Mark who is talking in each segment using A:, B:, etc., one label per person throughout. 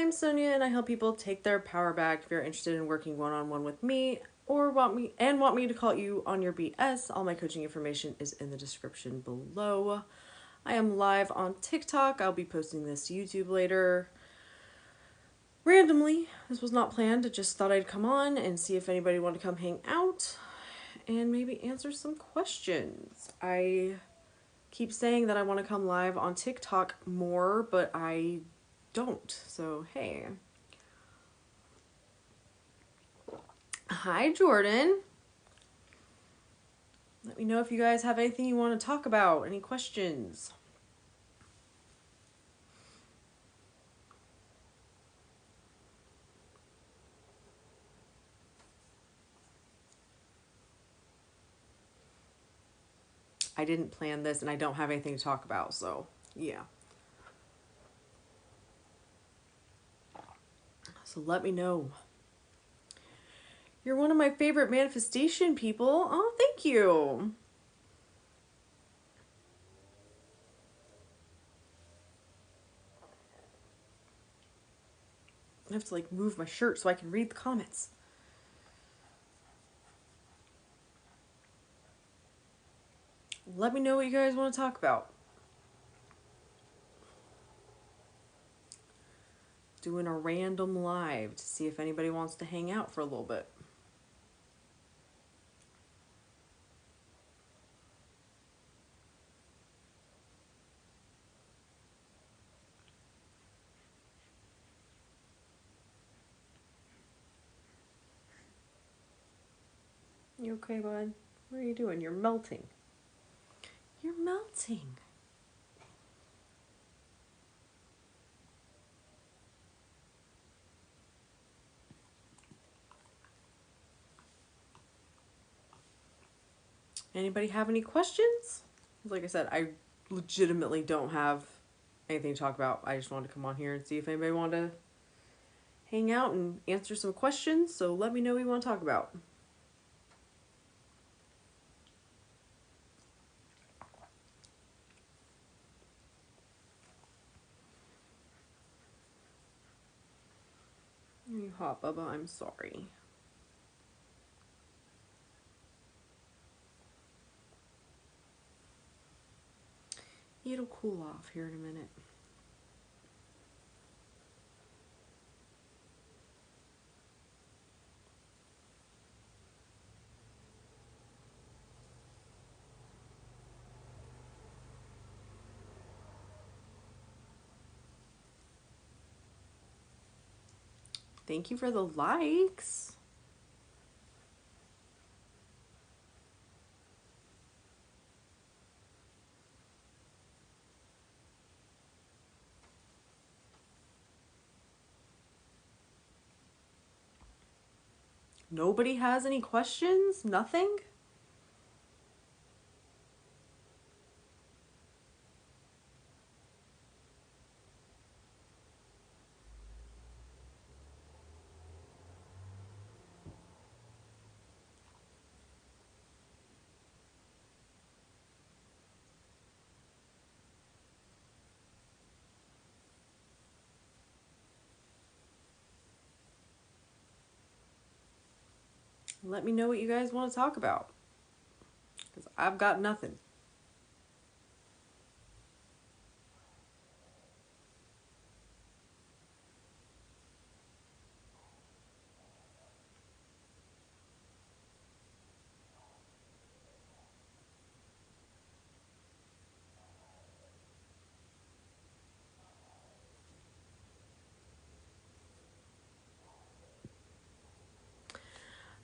A: I'm Sonia and I help people take their power back. If you're interested in working one-on-one with me or want me to call you on your BS, all my coaching information is in the description below. I am live on TikTok. I'll be posting this to YouTube later. Randomly, this was not planned. I just thought I'd come on and see if anybody wanted to come hang out and maybe answer some questions. I keep saying that I want to come live on TikTok more, but I don't. So, hey. Hi, Jordan. Let me know if you guys have anything you want to talk about, any questions. I didn't plan this and I don't have anything to talk about, so yeah. So let me know. You're one of my favorite manifestation people. Oh, thank you. I have to like move my shirt so I can read the comments. Let me know what you guys want to talk about. Doing a random live to see if anybody wants to hang out for a little bit. You okay, bud? What are you doing? You're melting. You're melting. Anybody have any questions? Like I said, I legitimately don't have anything to talk about. I just wanted to come on here and see if anybody wanted to hang out and answer some questions. So let me know what you want to talk about. You hot, Bubba. I'm sorry. It'll cool off here in a minute. Thank you for the likes. Nobody has any questions? Nothing? Let me know what you guys want to talk about. Because I've got nothing.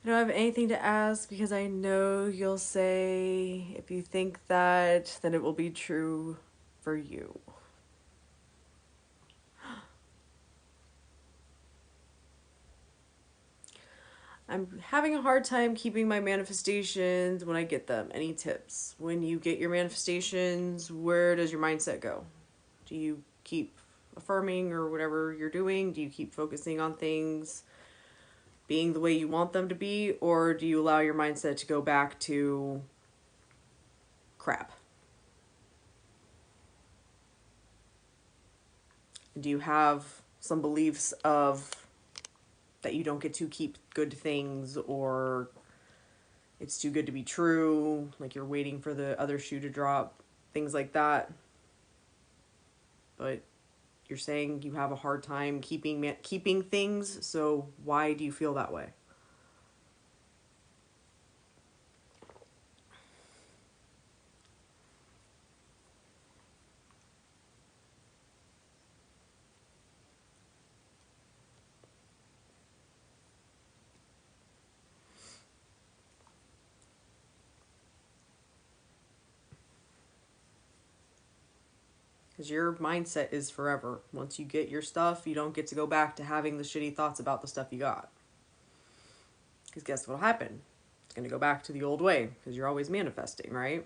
A: I don't have anything to ask because I know you'll say if you think that, then it will be true for you. I'm having a hard time keeping my manifestations when I get them. Any tips? When you get your manifestations, where does your mindset go? Do you keep affirming or whatever you're doing? Do you keep focusing on things being the way you want them to be? Or do you allow your mindset to go back to crap? Do you have some beliefs of that you don't get to keep good things, or it's too good to be true, like you're waiting for the other shoe to drop, things like that. But you're saying you have a hard time keeping things, so why do you feel that way? Because your mindset is forever. Once you get your stuff, you don't get to go back to having the shitty thoughts about the stuff you got. Because guess what'll happen? It's going to go back to the old way, because you're always manifesting, right?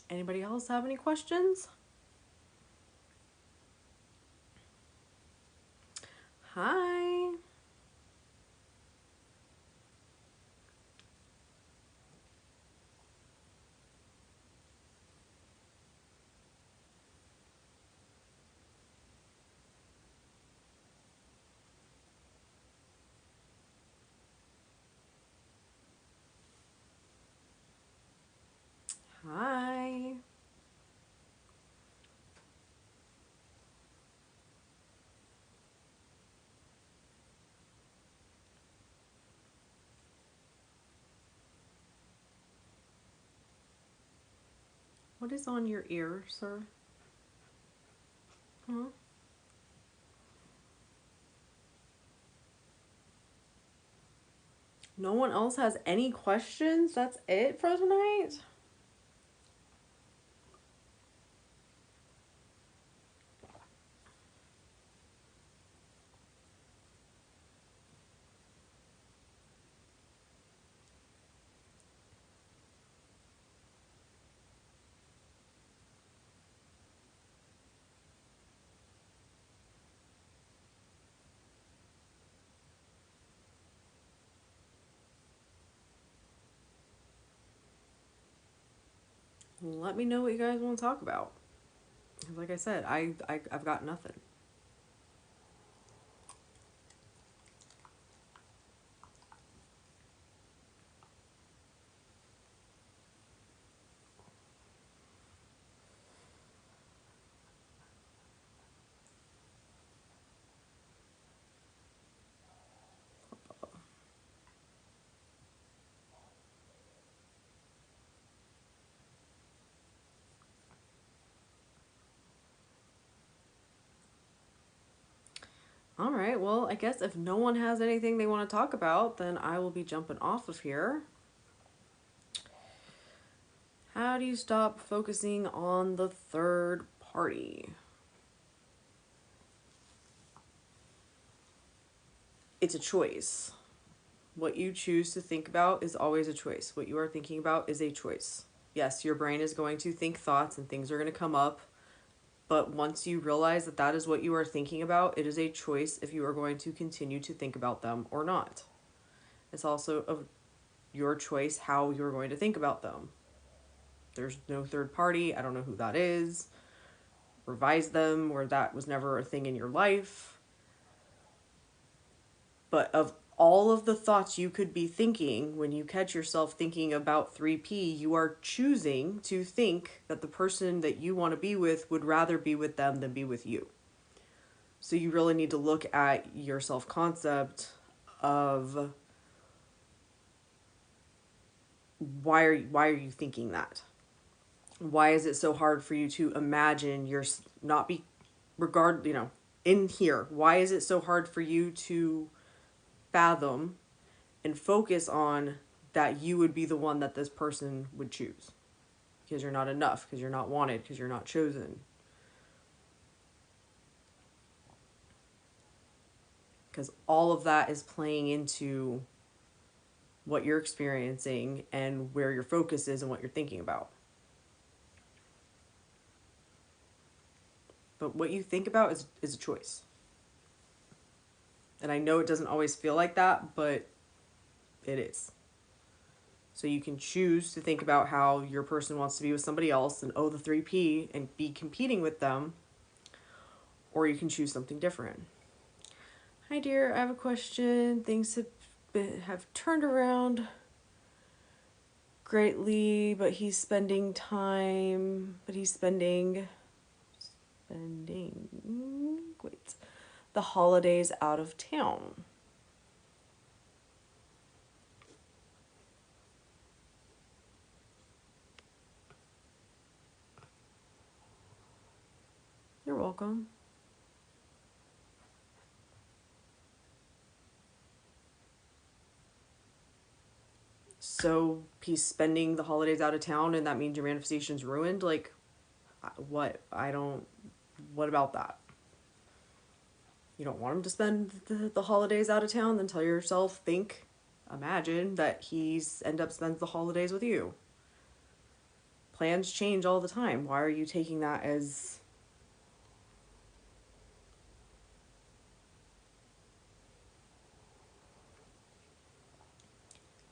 A: Anybody else have any questions? Hi. Hi. What is on your ear, sir? Huh? No one else has any questions? That's it for tonight? Let me know what you guys want to talk about. Like I said, I've got nothing. All right, well, I guess if no one has anything they want to talk about, then I will be jumping off of here. How do you stop focusing on the third party? It's a choice. What you choose to think about is always a choice. What you are thinking about is a choice. Yes, your brain is going to think thoughts and things are going to come up. But once you realize that that is what you are thinking about, it is a choice if you are going to continue to think about them or not. It's also your choice how you're going to think about them. There's no third party. I don't know who that is. Revise them, or that was never a thing in your life. But of all of the thoughts you could be thinking, when you catch yourself thinking about 3P, you are choosing to think that the person that you want to be with would rather be with them than be with you. So you really need to look at your self-concept of why are you thinking that? Why is it so hard for you to imagine you're not be regard, in here? Why is it so hard for you to fathom and focus on that you would be the one that this person would choose? Because you're not enough, because you're not wanted, because you're not chosen. Because all of that is playing into what you're experiencing and where your focus is and what you're thinking about. But what you think about is a choice. And I know it doesn't always feel like that, but it is. So you can choose to think about how your person wants to be with somebody else and the 3P and be competing with them, or you can choose something different. Hi dear, I have a question. Things have turned around greatly, but he's spending the holidays out of town. You're welcome. So he's spending the holidays out of town and that means your manifestation's ruined? Like, what? What about that? You don't want him to spend the holidays out of town? Then tell yourself, imagine that end up spends the holidays with you. Plans change all the time. Why are you taking that as...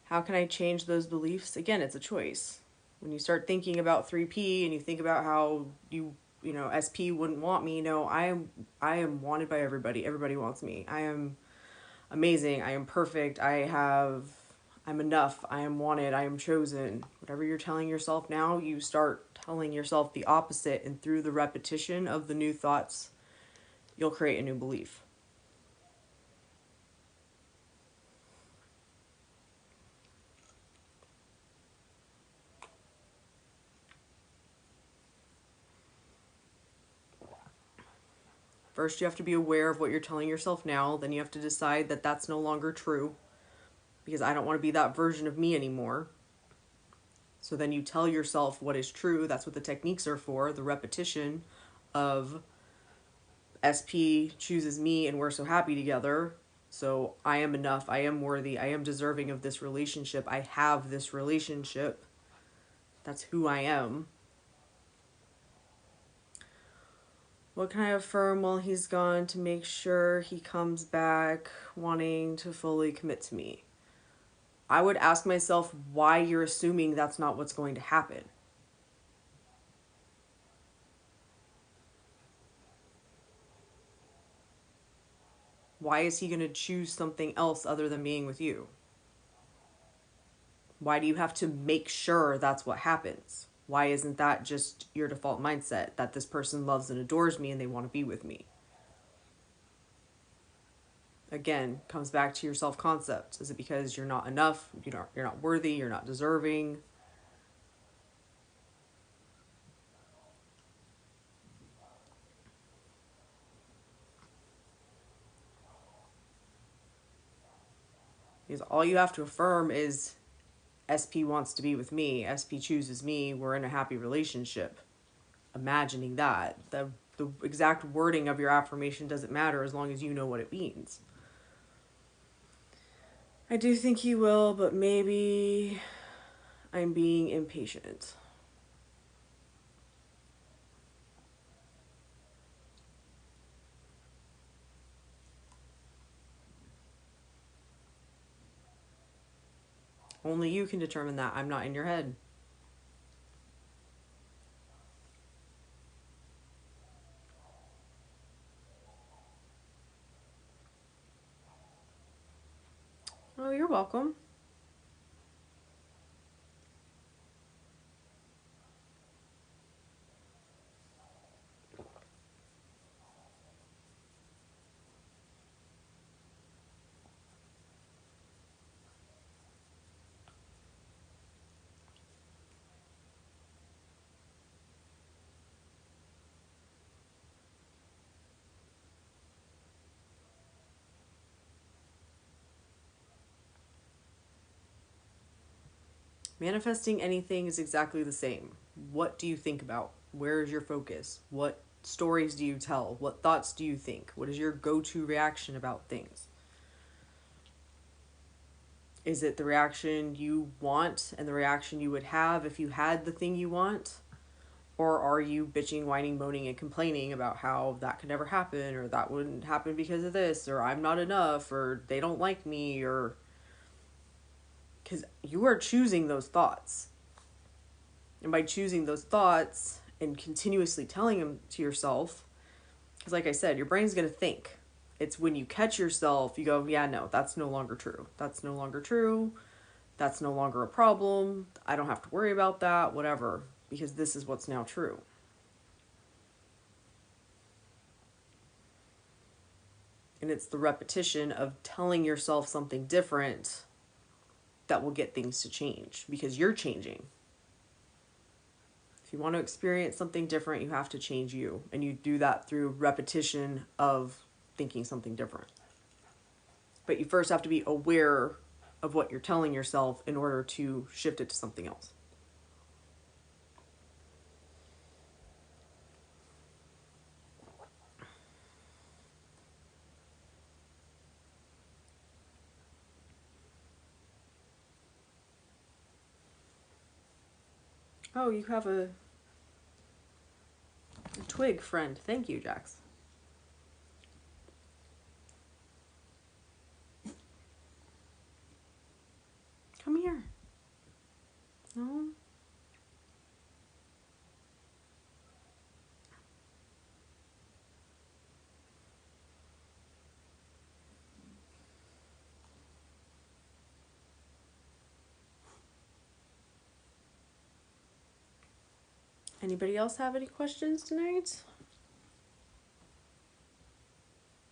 A: How can I change those beliefs? Again, it's a choice. When you start thinking about 3P and you think about how SP wouldn't want me, no, I am wanted by everybody. Everybody wants me. I am amazing. I am perfect. I'm enough. I am wanted. I am chosen. Whatever you're telling yourself now, you start telling yourself the opposite, and through the repetition of the new thoughts, you'll create a new belief. First, you have to be aware of what you're telling yourself now. Then you have to decide that that's no longer true, because I don't want to be that version of me anymore. So then you tell yourself what is true. That's what the techniques are for, the repetition of SP chooses me and we're so happy together. So I am enough. I am worthy. I am deserving of this relationship. I have this relationship. That's who I am. What can I affirm while he's gone to make sure he comes back wanting to fully commit to me? I would ask myself why you're assuming that's not what's going to happen. Why is he going to choose something else other than being with you? Why do you have to make sure that's what happens? Why isn't that just your default mindset, that this person loves and adores me and they want to be with me? Again, comes back to your self-concept. Is it because you're not enough? You're not worthy, you're not deserving? Because all you have to affirm is SP wants to be with me, SP chooses me, we're in a happy relationship. Imagining that. The exact wording of your affirmation doesn't matter as long as you know what it means. I do think he will, but maybe I'm being impatient. Only you can determine that. I'm not in your head. Oh, you're welcome. Manifesting anything is exactly the same. What do you think about? Where is your focus? What stories do you tell? What thoughts do you think? What is your go-to reaction about things? Is it the reaction you want and the reaction you would have if you had the thing you want? Or are you bitching, whining, moaning, and complaining about how that could never happen, or that wouldn't happen because of this, or I'm not enough, or they don't like me, or. Because you are choosing those thoughts. And by choosing those thoughts and continuously telling them to yourself, because like I said, your brain's going to think. It's when you catch yourself, you go, yeah, no, that's no longer true. That's no longer true. That's no longer a problem. I don't have to worry about that, whatever, because this is what's now true. And it's the repetition of telling yourself something different that will get things to change because you're changing. If you want to experience something different, you have to change you. And you do that through repetition of thinking something different. But you first have to be aware of what you're telling yourself in order to shift it to something else. Oh, you have a twig friend. Thank you, Jax. Come here. No. Anybody else have any questions tonight?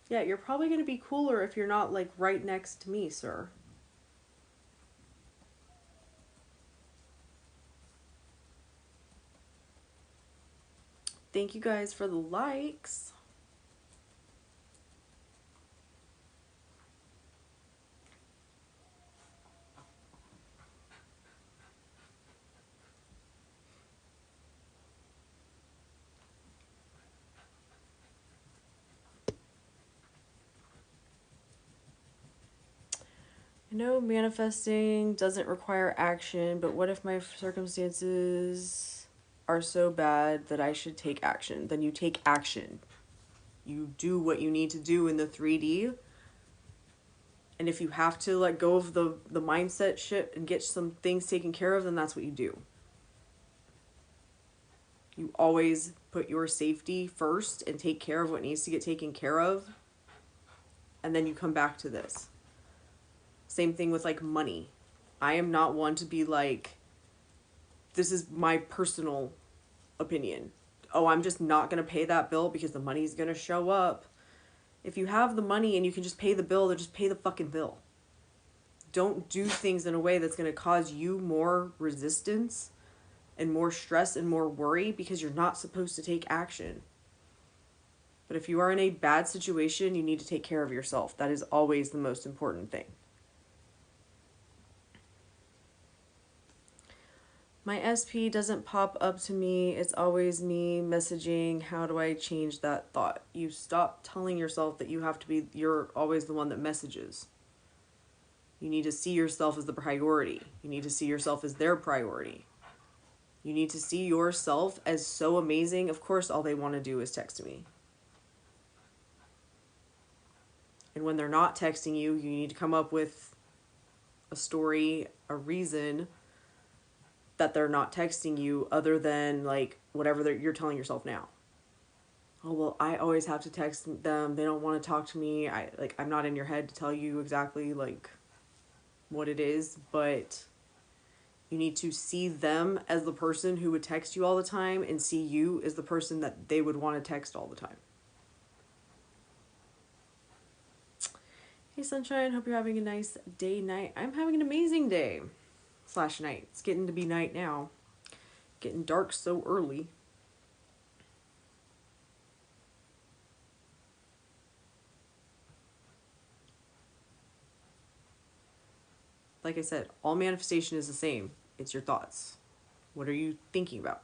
A: Yeah, you're probably going to be cooler if you're not like right next to me, sir. Thank you guys for the likes. I know manifesting doesn't require action, but what if my circumstances are so bad that I should take action? Then you take action. You do what you need to do in the 3D. And if you have to let go of the mindset shit and get some things taken care of, then that's what you do. You always put your safety first and take care of what needs to get taken care of. And then you come back to this. Same thing with like money. I am not one to be like, this is my personal opinion. Oh, I'm just not going to pay that bill because the money's going to show up. If you have the money and you can just pay the bill, then just pay the fucking bill. Don't do things in a way that's going to cause you more resistance and more stress and more worry because you're not supposed to take action. But if you are in a bad situation, you need to take care of yourself. That is always the most important thing. My SP doesn't pop up to me. It's always me messaging. How do I change that thought? You stop telling yourself that you have to be, you're always the one that messages. You need to see yourself as the priority. You need to see yourself as their priority. You need to see yourself as so amazing. Of course, all they want to do is text me. And when they're not texting you, you need to come up with a story, a reason that they're not texting you other than like whatever you're telling yourself now. Oh, well, I always have to text them. They don't want to talk to me. I'm not in your head to tell you exactly like what it is, but you need to see them as the person who would text you all the time and see you as the person that they would want to text all the time. Hey, sunshine. Hope you're having a nice day, night. I'm having an amazing day / night. It's getting to be night now. Getting dark so early. Like I said, all manifestation is the same. It's your thoughts. What are you thinking about?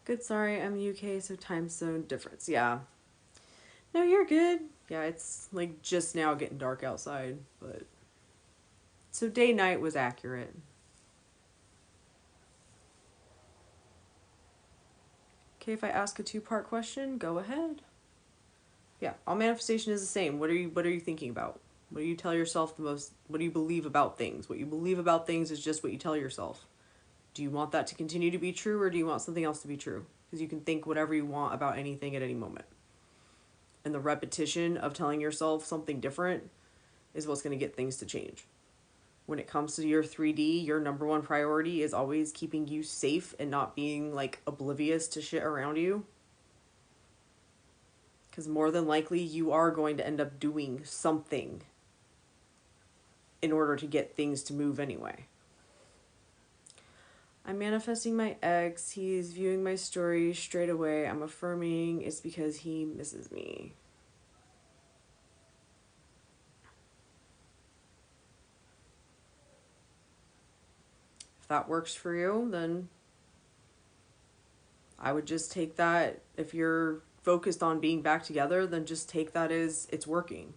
A: Good, sorry, I'm UK, so time zone difference. Yeah. No, you're good. Yeah, it's like just now getting dark outside, but so day night was accurate. Okay, if I ask a two-part question, go ahead. Yeah, all manifestation is the same. What are you thinking about? What do you tell yourself the most? What do you believe about things? What you believe about things is just what you tell yourself. Do you want that to continue to be true, or do you want something else to be true? Because you can think whatever you want about anything at any moment. And the repetition of telling yourself something different is what's going to get things to change. When it comes to your 3D, your number one priority is always keeping you safe and not being like oblivious to shit around you. Because more than likely, you are going to end up doing something in order to get things to move anyway. I'm manifesting my ex. He's viewing my story straight away. I'm affirming it's because he misses me. If that works for you, then I would just take that. If you're focused on being back together, then just take that as it's working.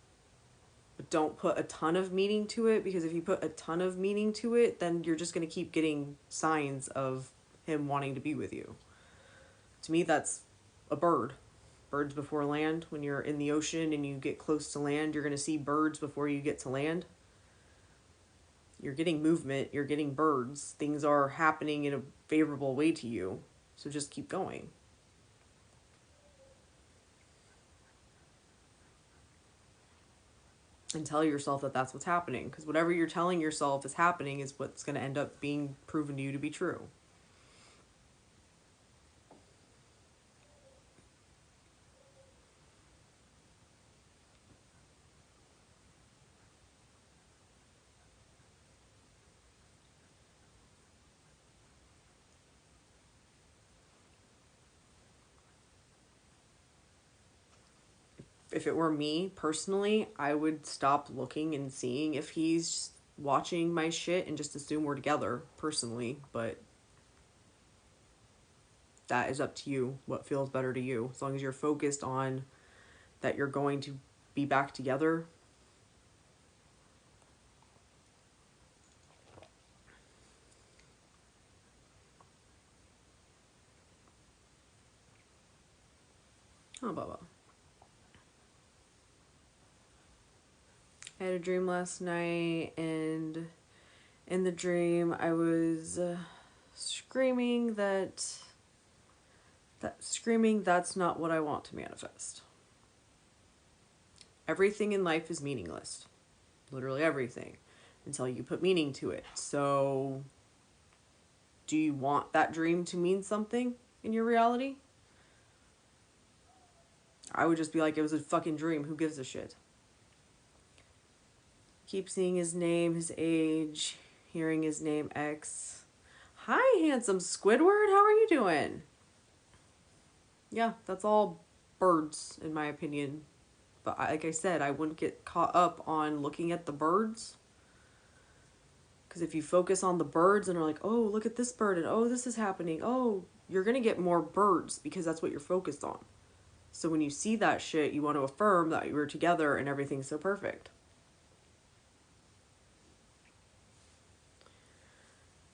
A: But don't put a ton of meaning to it, because if you put a ton of meaning to it, then you're just going to keep getting signs of him wanting to be with you. To me, that's a bird. Birds before land. When you're in the ocean and you get close to land, you're going to see birds before you get to land. You're getting movement, you're getting birds. Things are happening in a favorable way to you. So just keep going. And tell yourself that that's what's happening. Because whatever you're telling yourself is happening is what's going to end up being proven to you to be true. If it were me personally, I would stop looking and seeing if he's watching my shit and just assume we're together personally. But that is up to you, what feels better to you. As long as you're focused on that you're going to be back together. Oh, Baba. I had a dream last night, and in the dream I was screaming screaming that's not what I want to manifest. Everything in life is meaningless. Literally everything. Until you put meaning to it. So, do you want that dream to mean something in your reality? I would just be like, it was a fucking dream. Who gives a shit? Keep seeing his name, his age, hearing his name, X. Hi, handsome Squidward. How are you doing? Yeah, that's all birds, in my opinion. But like I said, I wouldn't get caught up on looking at the birds. Because if you focus on the birds and are like, oh, look at this bird, and oh, this is happening. Oh, you're going to get more birds because that's what you're focused on. So when you see that shit, you want to affirm that you were together and everything's so perfect.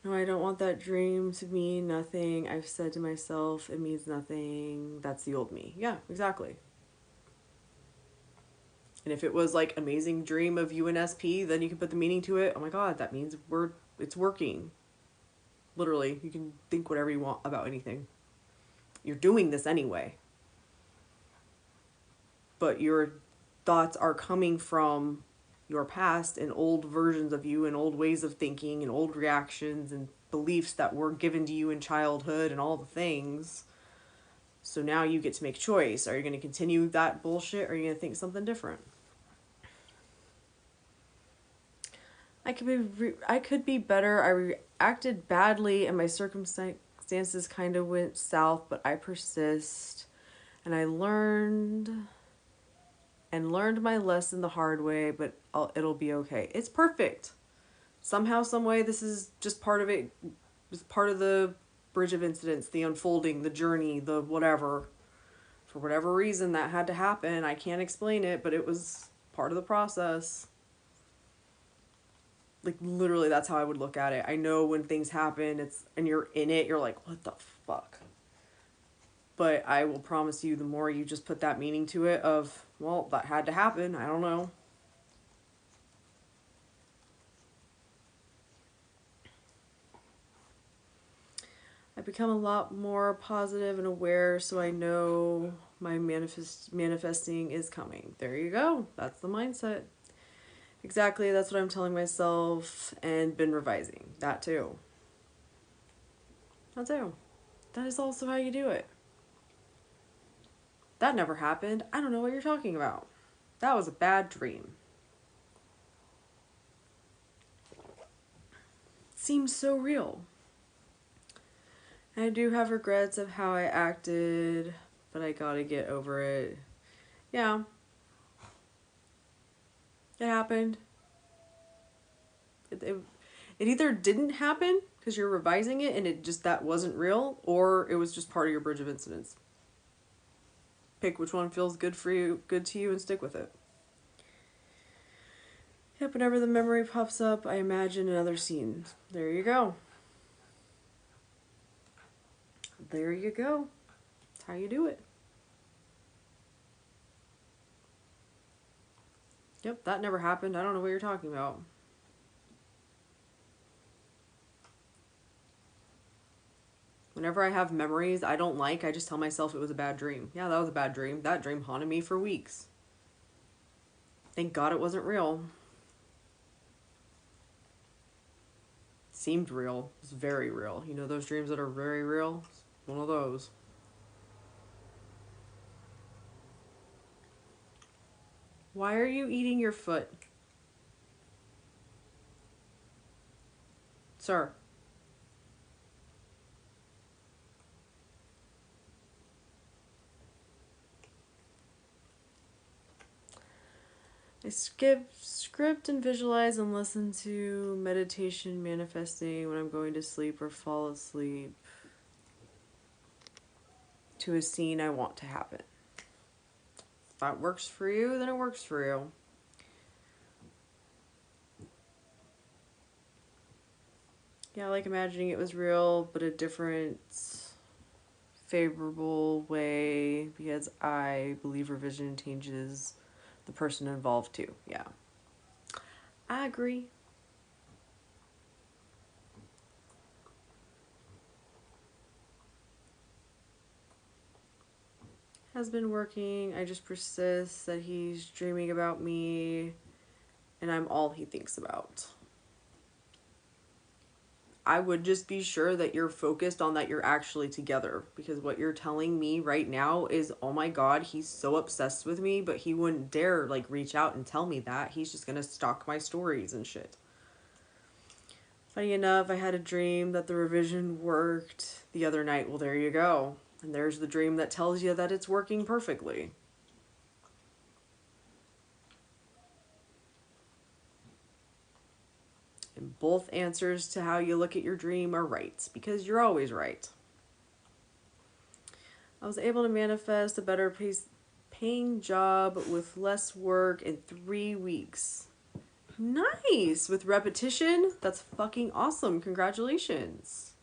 A: No, I don't want that dream to mean nothing. I've said to myself, it means nothing. That's the old me. Yeah, exactly. And if it was like amazing dream of you and SP, then you can put the meaning to it. Oh my god, that means it's working. Literally, you can think whatever you want about anything. You're doing this anyway. But your thoughts are coming from your past and old versions of you and old ways of thinking and old reactions and beliefs that were given to you in childhood and all the things. So now you get to make a choice. Are you going to continue that bullshit or are you going to think something different? I could be better. I reacted badly and my circumstances kind of went south, but I persist and I learned my lesson the hard way, but it'll be okay. It's perfect. Somehow, some way, this is just part of it. It's part of the bridge of incidents, the unfolding, the journey, the whatever. For whatever reason that had to happen, I can't explain it, but it was part of the process. Like literally, that's how I would look at it. I know when things happen, and you're in it, you're like, what the fuck? But I will promise you, the more you just put that meaning to it of, well, that had to happen. I don't know. I've become a lot more positive and aware, so I know my manifesting is coming. There you go. That's the mindset. Exactly, that's what I'm telling myself and been revising. That too. That too. That is also how you do it. That never happened. I don't know what you're talking about. That was a bad dream. Seems so real. I do have regrets of how I acted, but I gotta get over it. Yeah. It happened. It either didn't happen because you're revising it and it just that wasn't real, or it was just part of your bridge of incidents. Pick which one feels good for you, good to you, and stick with it. Yep, whenever the memory pops up, I imagine another scene. There you go. There you go. That's how you do it. Yep, that never happened. I don't know what you're talking about. Whenever I have memories I don't like, I just tell myself it was a bad dream. Yeah, that was a bad dream. That dream haunted me for weeks. Thank God it wasn't real. It seemed real. It was very real. You know those dreams that are very real? It's one of those. Why are you eating your foot? Sir. I skip script and visualize and listen to meditation manifesting when I'm going to sleep or fall asleep to a scene I want to happen. If that works for you, then it works for you. Yeah, I like imagining it was real, but a different favorable way because I believe revision changes the person involved too. Yeah. I agree. Has been working. I just persist that he's dreaming about me and I'm all he thinks about. I would just be sure that you're focused on that you're actually together because what you're telling me right now is, oh my God, he's so obsessed with me, but he wouldn't dare like reach out and tell me that. He's just gonna stalk my stories and shit. Funny enough, I had a dream that the revision worked the other night. Well, there you go. And there's the dream that tells you that it's working perfectly. And both answers to how you look at your dream are right, because you're always right. I was able to manifest a better paying job with less work in 3 weeks. Nice! With repetition? That's fucking awesome. Congratulations.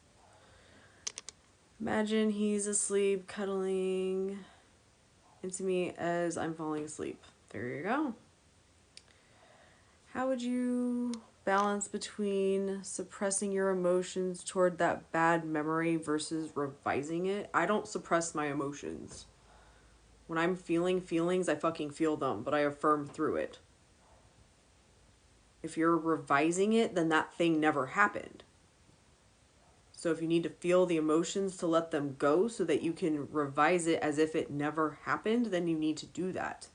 A: Imagine he's asleep, cuddling into me as I'm falling asleep. There you go. How would you balance between suppressing your emotions toward that bad memory versus revising it? I don't suppress my emotions. When I'm feeling feelings, I fucking feel them, but I affirm through it. If you're revising it, then that thing never happened. So if you need to feel the emotions to let them go so that you can revise it as if it never happened, then you need to do that.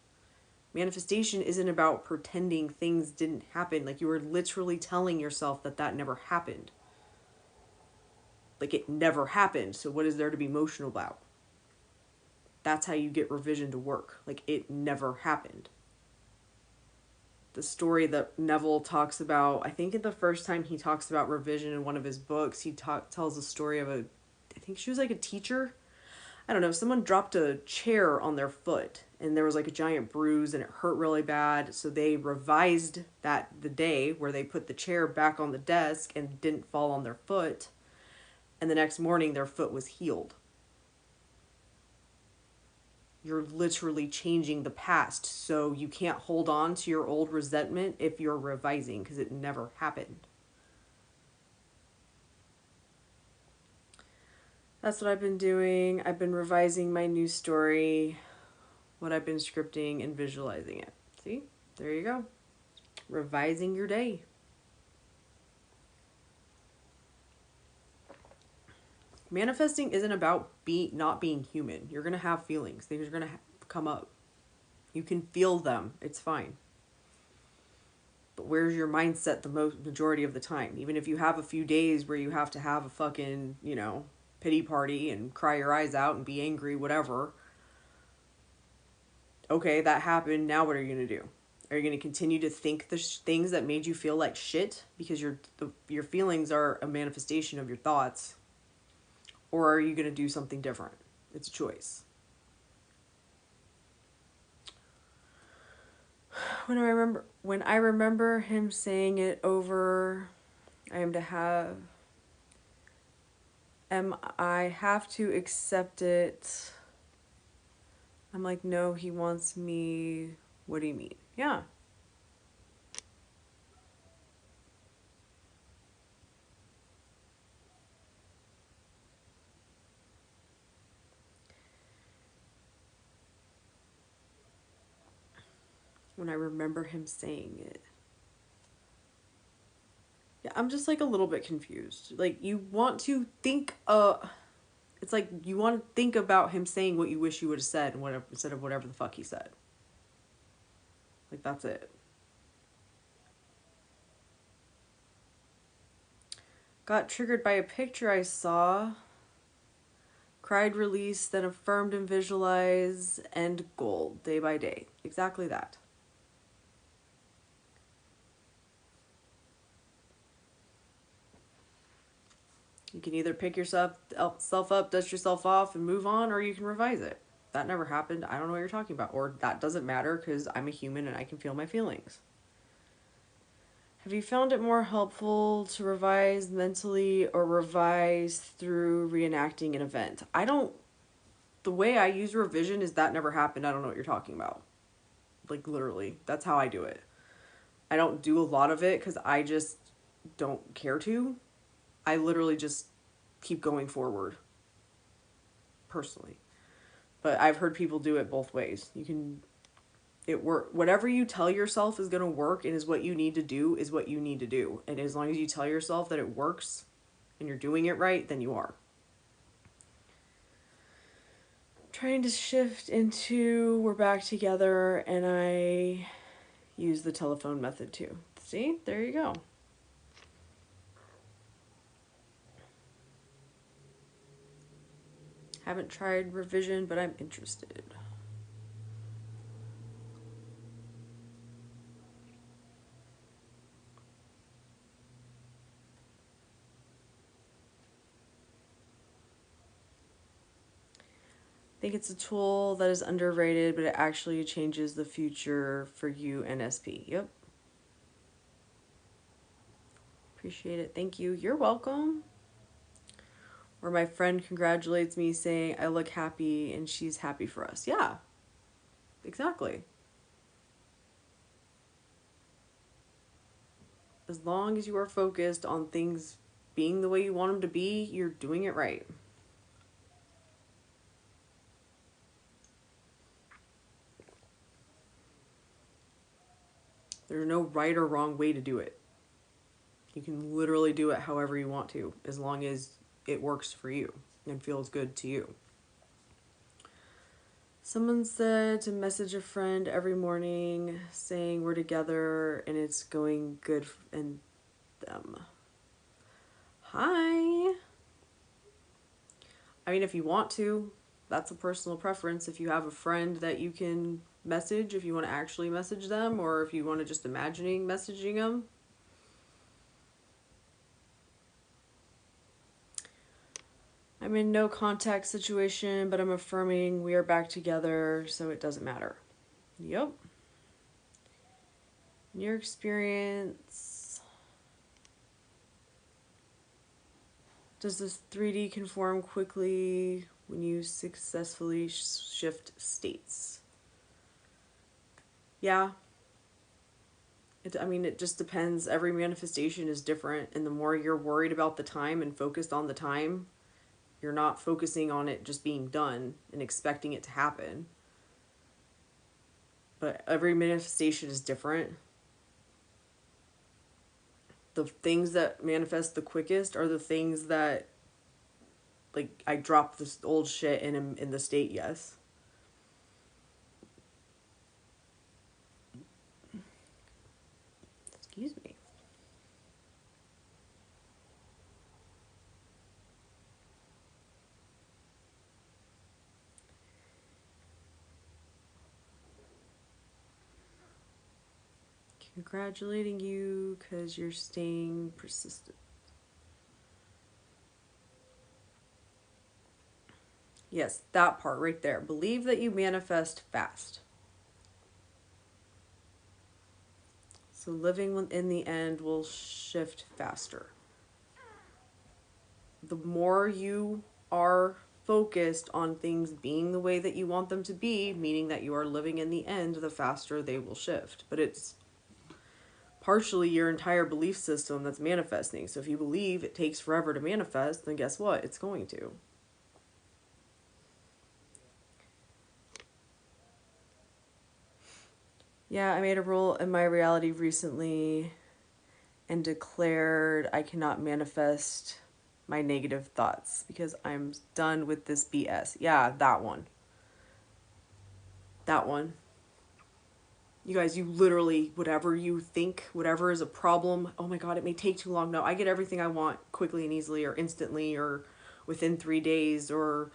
A: Manifestation isn't about pretending things didn't happen. Like, you were literally telling yourself that that never happened. Like, it never happened. So what is there to be emotional about? That's how you get revision to work. Like, it never happened. The story that Neville talks about, I think the first time he talks about revision in one of his books, he tells a story of I think she was like a teacher. I don't know, someone dropped a chair on their foot and there was like a giant bruise and it hurt really bad. So they revised that the day where they put the chair back on the desk and didn't fall on their foot. And the next morning their foot was healed. You're literally changing the past. So you can't hold on to your old resentment if you're revising, because it never happened. That's what I've been doing. I've been revising my new story, what I've been scripting, and visualizing it. See? There you go. Revising your day. Manifesting isn't about not being human. You're going to have feelings. Things are going to come up. You can feel them. It's fine. But where's your mindset the majority of the time? Even if you have a few days where you have to have a fucking, pity party and cry your eyes out and be angry, whatever. Okay, that happened. Now what are you going to do? Are you going to continue to think the things that made you feel like shit because your feelings are a manifestation of your thoughts? Or are you going to do something different? It's a choice. When I remember him saying it over, I have to accept it. I'm like, no, he wants me. What do you mean? Yeah. When I remember him saying it. Yeah, I'm just like a little bit confused. Like, you want to think, it's like you want to think about him saying what you wish you would have said instead of whatever the fuck he said. Like, that's it. Got triggered by a picture I saw. Cried, release, then affirmed and visualize, end goal, day by day. Exactly that. You can either pick yourself up, dust yourself off, and move on, or you can revise it. That never happened. I don't know what you're talking about. Or that doesn't matter because I'm a human and I can feel my feelings. Have you found it more helpful to revise mentally or revise through reenacting an event? The way I use revision is that never happened. I don't know what you're talking about. Like, literally. That's how I do it. I don't do a lot of it because I just don't care to. I literally just keep going forward. Personally. But I've heard people do it both ways. Whatever you tell yourself is going to work and is what you need to do is what you need to do. And as long as you tell yourself that it works and you're doing it right, then you are. Trying to shift into we're back together, and I use the telephone method too. See? There you go. Haven't tried revision, but I'm interested. think it's a tool that is underrated, but it actually changes the future for you and SP. Yep. Appreciate it. Thank you. You're welcome. Or my friend congratulates me saying I look happy and she's happy for us. Yeah. Exactly. As long as you are focused on things being the way you want them to be, you're doing it right. There's no right or wrong way to do it. You can literally do it however you want to, as long as it works for you and feels good to you. Someone said to message a friend every morning saying we're together and it's going good and them. Hi. I mean, if you want to, that's a personal preference. If you have a friend that you can message, if you want to actually message them, or if you want to just imagining messaging them. I'm in no contact situation, but I'm affirming we are back together, so it doesn't matter. Yep. In your experience, does this 3D conform quickly when you successfully shift states? Yeah. It just depends. Every manifestation is different, and the more you're worried about the time and focused on the time, you're not focusing on it just being done and expecting it to happen. But every manifestation is different. The things that manifest the quickest are the things that, like, I dropped this old shit in the state, yes. Excuse me. Congratulating you because you're staying persistent. Yes, that part right there. Believe that you manifest fast. So living in the end will shift faster. The more you are focused on things being the way that you want them to be, meaning that you are living in the end, the faster they will shift. But it's partially your entire belief system that's manifesting. So if you believe it takes forever to manifest, then guess what? It's going to. Yeah, I made a rule in my reality recently and declared I cannot manifest my negative thoughts because I'm done with this BS. Yeah, that one. That one. You guys, you literally, whatever you think, whatever is a problem, oh my God, it may take too long. No, I get everything I want quickly and easily or instantly or within 3 days or,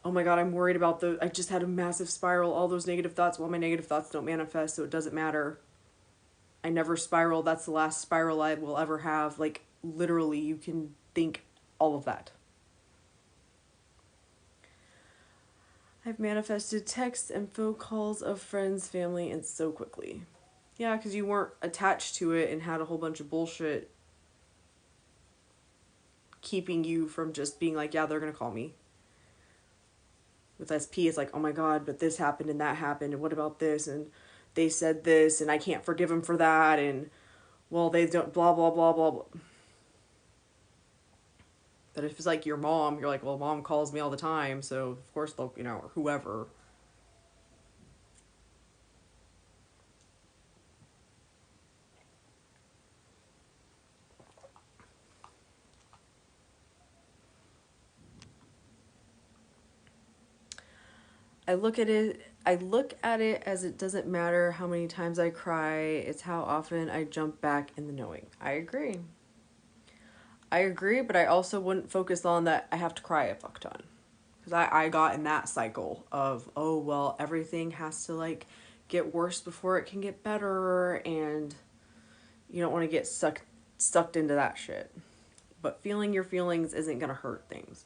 A: oh my God, I'm worried about I just had a massive spiral, all those negative thoughts. Well, my negative thoughts don't manifest, so it doesn't matter. I never spiral. That's the last spiral I will ever have. Like, literally, you can think all of that. I've manifested texts and phone calls of friends, family, and so quickly. Yeah, because you weren't attached to it and had a whole bunch of bullshit keeping you from just being like, yeah, they're going to call me. With SP, it's like, oh my God, but this happened and that happened, and what about this? And they said this, and I can't forgive them for that, and well, they don't, blah, blah, blah, blah, blah. But if it's like your mom, you're like, well, mom calls me all the time, so of course they'll, or whoever. I look at it as it doesn't matter how many times I cry, it's how often I jump back in the knowing. I agree. I agree, but I also wouldn't focus on that I have to cry a fuck ton. Because I got in that cycle of, oh, well, everything has to, like, get worse before it can get better, and you don't want to get sucked into that shit. But feeling your feelings isn't going to hurt things.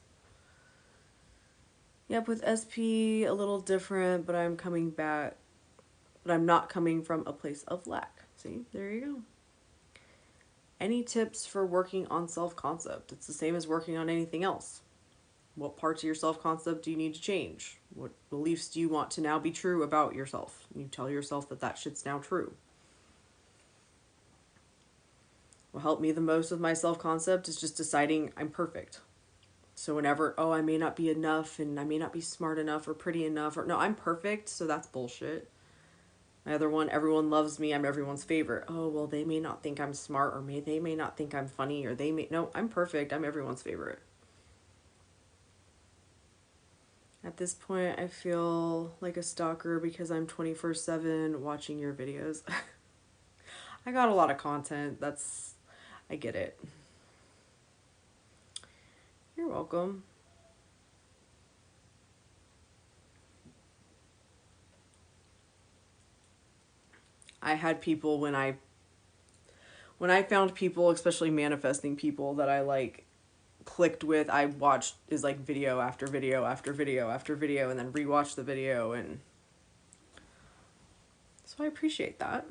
A: Yep, with SP a little different, but I'm coming back, but I'm not coming from a place of lack. See, there you go. Any tips for working on self-concept? It's the same as working on anything else. What parts of your self-concept do you need to change? What beliefs do you want to now be true about yourself? You tell yourself that that shit's now true. What helped me the most with my self-concept is just deciding I'm perfect. So whenever, oh, I may not be enough and I may not be smart enough or pretty enough, or no, I'm perfect, so that's bullshit. My other one, everyone loves me, I'm everyone's favorite. Oh, well, they may not think I'm smart, or they may not think I'm funny, or they may, no, I'm perfect, I'm everyone's favorite. At this point, I feel like a stalker because I'm 24/7 watching your videos. I got a lot of content, I get it. You're welcome. I had people when I found people, especially manifesting people that I like clicked with, I watched is like video after video after video after video and then rewatched the video, and so I appreciate that.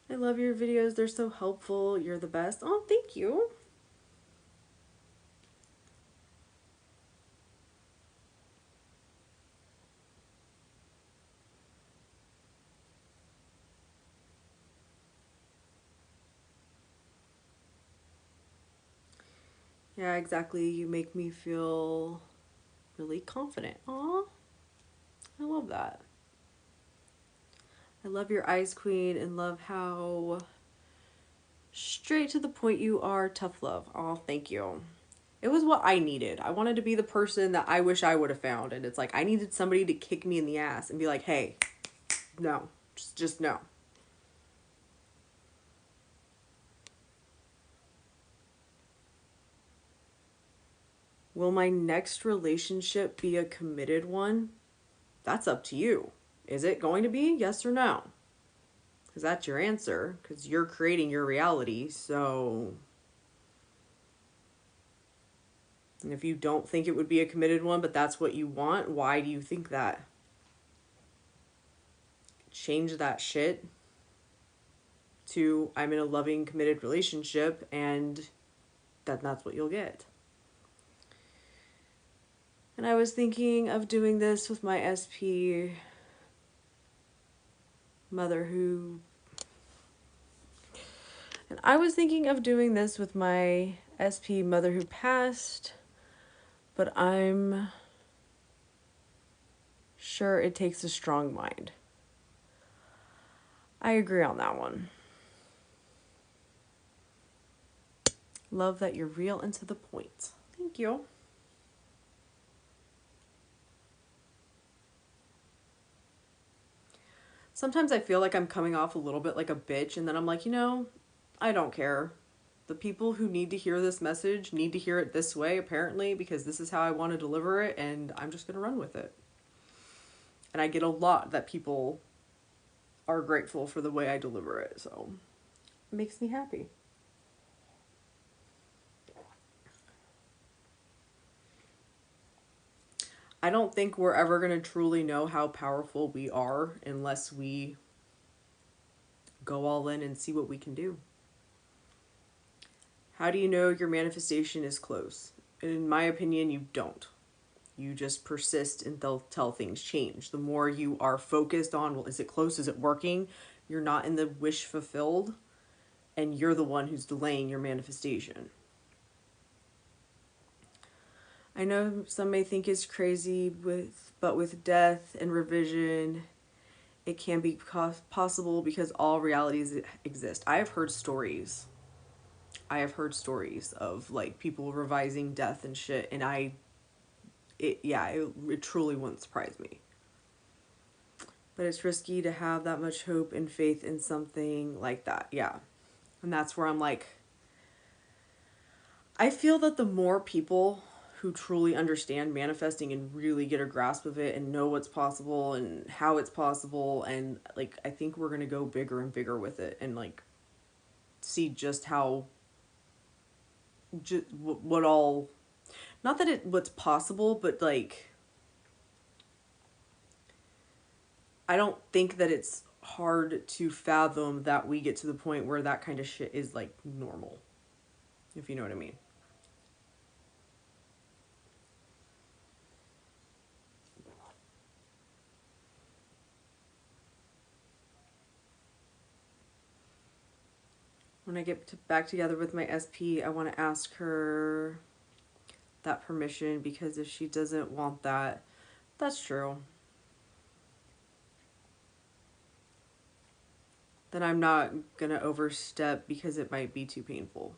A: I love your videos. They're so helpful. You're the best. Oh, thank you. Yeah, exactly. You make me feel really confident. Aw, I love that. I love your eyes, Queen, and love how straight to the point you are. Tough love. Aw, thank you. It was what I needed. I wanted to be the person that I wish I would have found. And it's like, I needed somebody to kick me in the ass and be like, hey, no, just no. Will my next relationship be a committed one? That's up to you. Is it going to be? Yes or no? Because that's your answer. Because you're creating your reality. So, and if you don't think it would be a committed one, but that's what you want, why do you think that? Change that shit to I'm in a loving, committed relationship, and that's what you'll get. And I was thinking of doing this with my SP mother who. And I was thinking of doing this with my SP mother who passed, but I'm sure it takes a strong mind. I agree on that one. Love that you're real and to the point. Thank you. Sometimes I feel like I'm coming off a little bit like a bitch, and then I'm like, I don't care. The people who need to hear this message need to hear it this way, apparently, because this is how I want to deliver it, and I'm just going to run with it. And I get a lot that people are grateful for the way I deliver it, so it makes me happy. I don't think we're ever going to truly know how powerful we are unless we go all in and see what we can do. How do you know your manifestation is close? In my opinion, you don't. You just persist until things change. The more you are focused on, well, is it close? Is it working? You're not in the wish fulfilled, and you're the one who's delaying your manifestation. I know some may think it's crazy, but with death and revision, it can be possible because all realities exist. I have heard stories of like people revising death and shit, and it truly wouldn't surprise me. But it's risky to have that much hope and faith in something like that. Yeah. And that's where I'm like, I feel that the more people who truly understand manifesting and really get a grasp of it and know what's possible and how it's possible, and like I think we're going to go bigger and bigger with it, and like see just how what all, not that what's possible, but like, I don't think that it's hard to fathom that we get to the point where that kind of shit is like normal, if you know what I mean. When I get back together with my SP, I want to ask her that permission, because if she doesn't want that, that's true. Then I'm not gonna overstep because it might be too painful.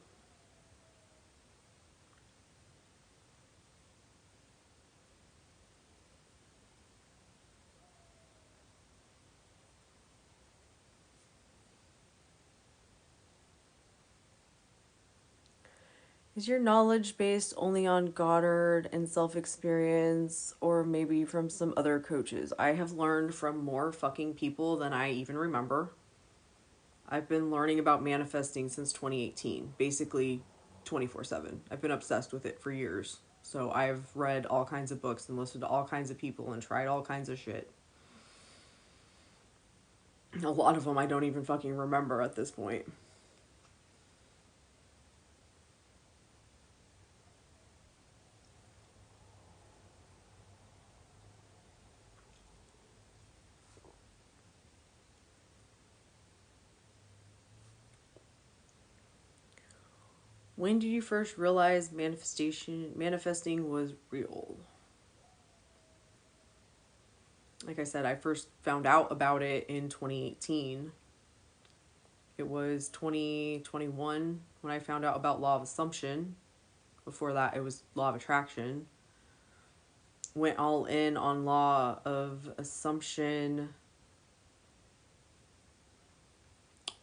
A: Is your knowledge based only on Goddard and self experience, or maybe from some other coaches? I have learned from more fucking people than I even remember. I've been learning about manifesting since 2018, basically 24/7. I've been obsessed with it for years. So I've read all kinds of books and listened to all kinds of people and tried all kinds of shit. A lot of them I don't even fucking remember at this point. When did you first realize manifesting was real? Like I said, I first found out about it in 2018. It was 2021 when I found out about law of assumption. Before that, it was law of attraction. Went all in on law of assumption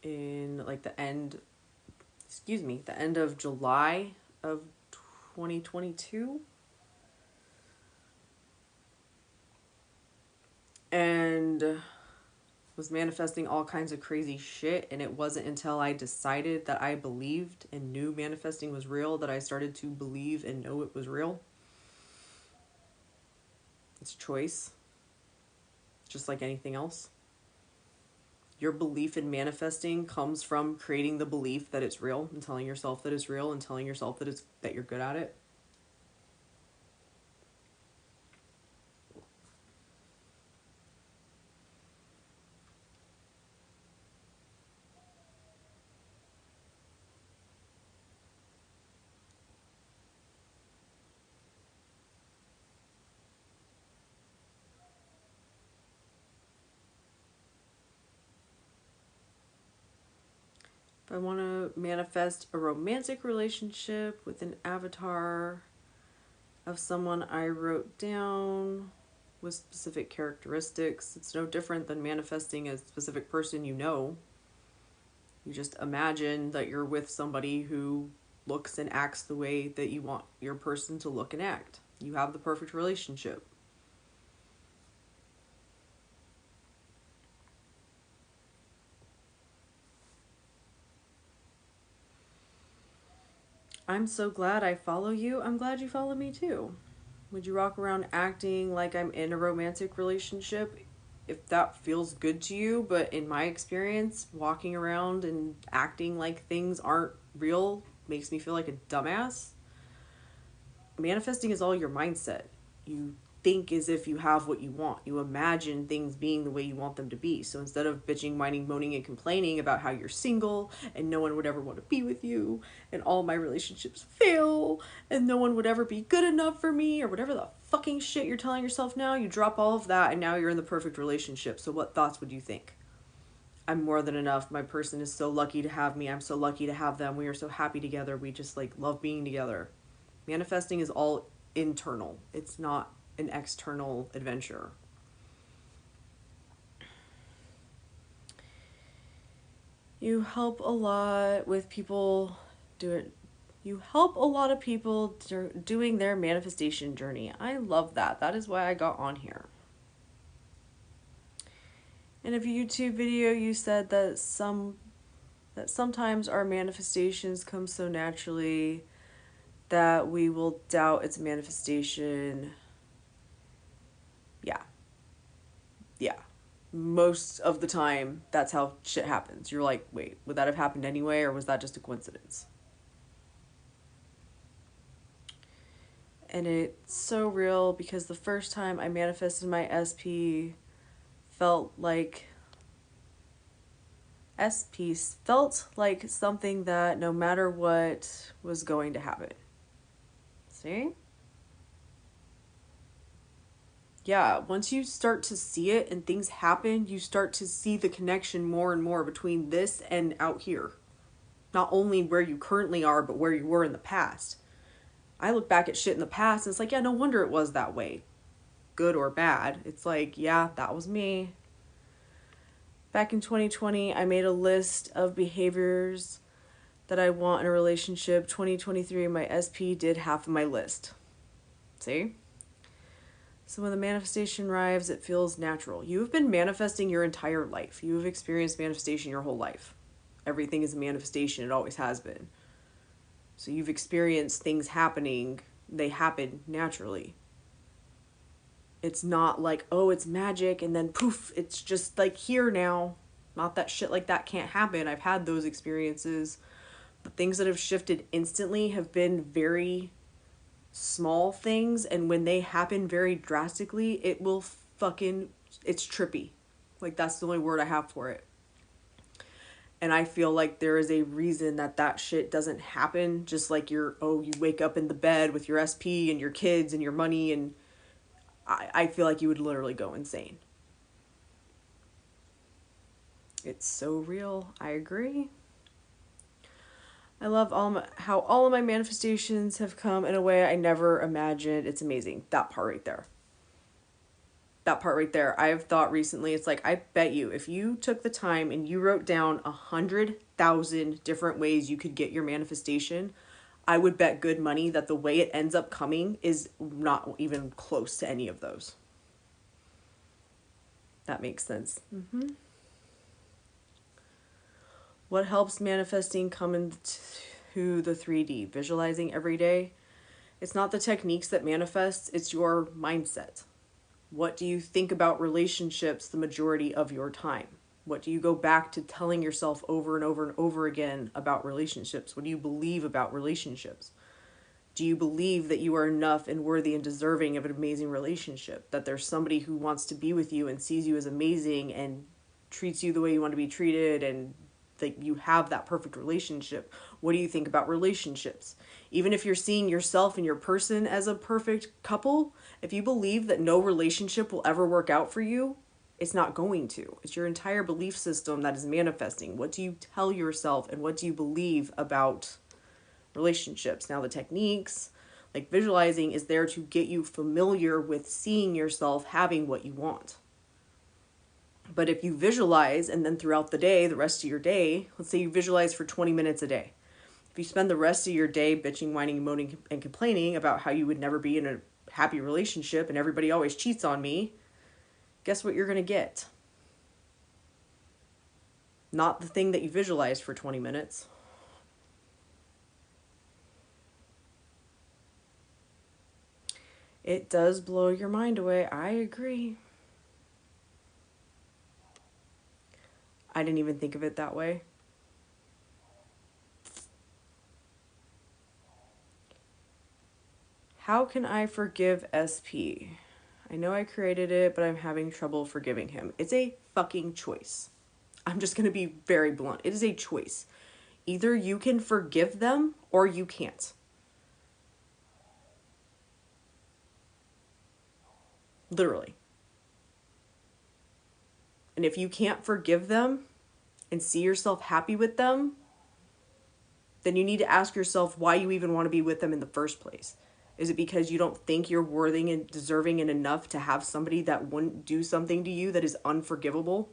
A: in like the end of July of 2022. And was manifesting all kinds of crazy shit, and it wasn't until I decided that I believed and knew manifesting was real that I started to believe and know it was real. It's choice, just like anything else. Your belief in manifesting comes from creating the belief that it's real and telling yourself that it's real and telling yourself that you're good at it. If I want to manifest a romantic relationship with an avatar of someone I wrote down with specific characteristics, it's no different than manifesting a specific person you know. You just imagine that you're with somebody who looks and acts the way that you want your person to look and act. You have the perfect relationship. I'm so glad I follow you. I'm glad you follow me too. Would you walk around acting like I'm in a romantic relationship if that feels good to you? But in my experience, walking around and acting like things aren't real makes me feel like a dumbass. Manifesting is all your mindset. You think as if you have what you want. You imagine things being the way you want them to be. So instead of bitching, whining, moaning, and complaining about how you're single and no one would ever want to be with you and all my relationships fail and no one would ever be good enough for me or whatever the fucking shit you're telling yourself now, you drop all of that and now you're in the perfect relationship. So what thoughts would you think? I'm more than enough. My person is so lucky to have me. I'm so lucky to have them. We are so happy together. We just like love being together. Manifesting is all internal. It's not an external adventure. You help a lot with people do it. You help a lot of people doing their manifestation journey. I love that. That is why I got on here. In a YouTube video, you said that sometimes our manifestations come so naturally that we will doubt its manifestation. Yeah. Yeah. Most of the time, that's how shit happens. You're like, wait, would that have happened anyway, or was that just a coincidence? And it's so real because the first time I manifested my SP felt like felt like something that no matter what was going to happen. See? Yeah, once you start to see it and things happen, you start to see the connection more and more between this and out here. Not only where you currently are, but where you were in the past. I look back at shit in the past and it's like, yeah, no wonder it was that way. Good or bad. It's like, yeah, that was me. Back in 2020, I made a list of behaviors that I want in a relationship. 2023, my SP did half of my list. See? So when the manifestation arrives, it feels natural. You have been manifesting your entire life. You have experienced manifestation your whole life. Everything is a manifestation. It always has been. So you've experienced things happening. They happen naturally. It's not like, oh, it's magic and then poof, it's just like here now. Not that shit like that can't happen. I've had those experiences. The things that have shifted instantly have been very small things, and when they happen very drastically, it will fucking, it's trippy. Like, that's the only word I have for it. And I feel like there is a reason that that shit doesn't happen. Just like you wake up in the bed with your SP and your kids and your money, and I feel like you would literally go insane. It's so real. I agree. I love how all of my manifestations have come in a way I never imagined. It's amazing. That part right there. That part right there. I've thought recently, it's like, I bet you if you took the time and you wrote down 100,000 different ways you could get your manifestation, I would bet good money that the way it ends up coming is not even close to any of those. That makes sense. Mm-hmm. What helps manifesting come into the 3D? Visualizing every day. It's not the techniques that manifest, it's your mindset. What do you think about relationships the majority of your time? What do you go back to telling yourself over and over and over again about relationships? What do you believe about relationships? Do you believe that you are enough and worthy and deserving of an amazing relationship? That there's somebody who wants to be with you and sees you as amazing and treats you the way you want to be treated, and that you have that perfect relationship? What do you think about relationships? Even if you're seeing yourself and your person as a perfect couple, if you believe that no relationship will ever work out for you, it's not going to. It's your entire belief system that is manifesting. What do you tell yourself and what do you believe about relationships? Now, the techniques, like visualizing, is there to get you familiar with seeing yourself having what you want. But if you visualize and then throughout the day, the rest of your day, let's say you visualize for 20 minutes a day. If you spend the rest of your day bitching, whining, moaning, and complaining about how you would never be in a happy relationship and everybody always cheats on me, guess what you're going to get? Not the thing that you visualized for 20 minutes. It does blow your mind away. I agree. I didn't even think of it that way. How can I forgive SP? I know I created it, but I'm having trouble forgiving him. It's a fucking choice. I'm just going to be very blunt. It is a choice. Either you can forgive them or you can't. Literally. And if you can't forgive them and see yourself happy with them, then you need to ask yourself why you even want to be with them in the first place. Is it because you don't think you're worthy and deserving and enough to have somebody that wouldn't do something to you that is unforgivable?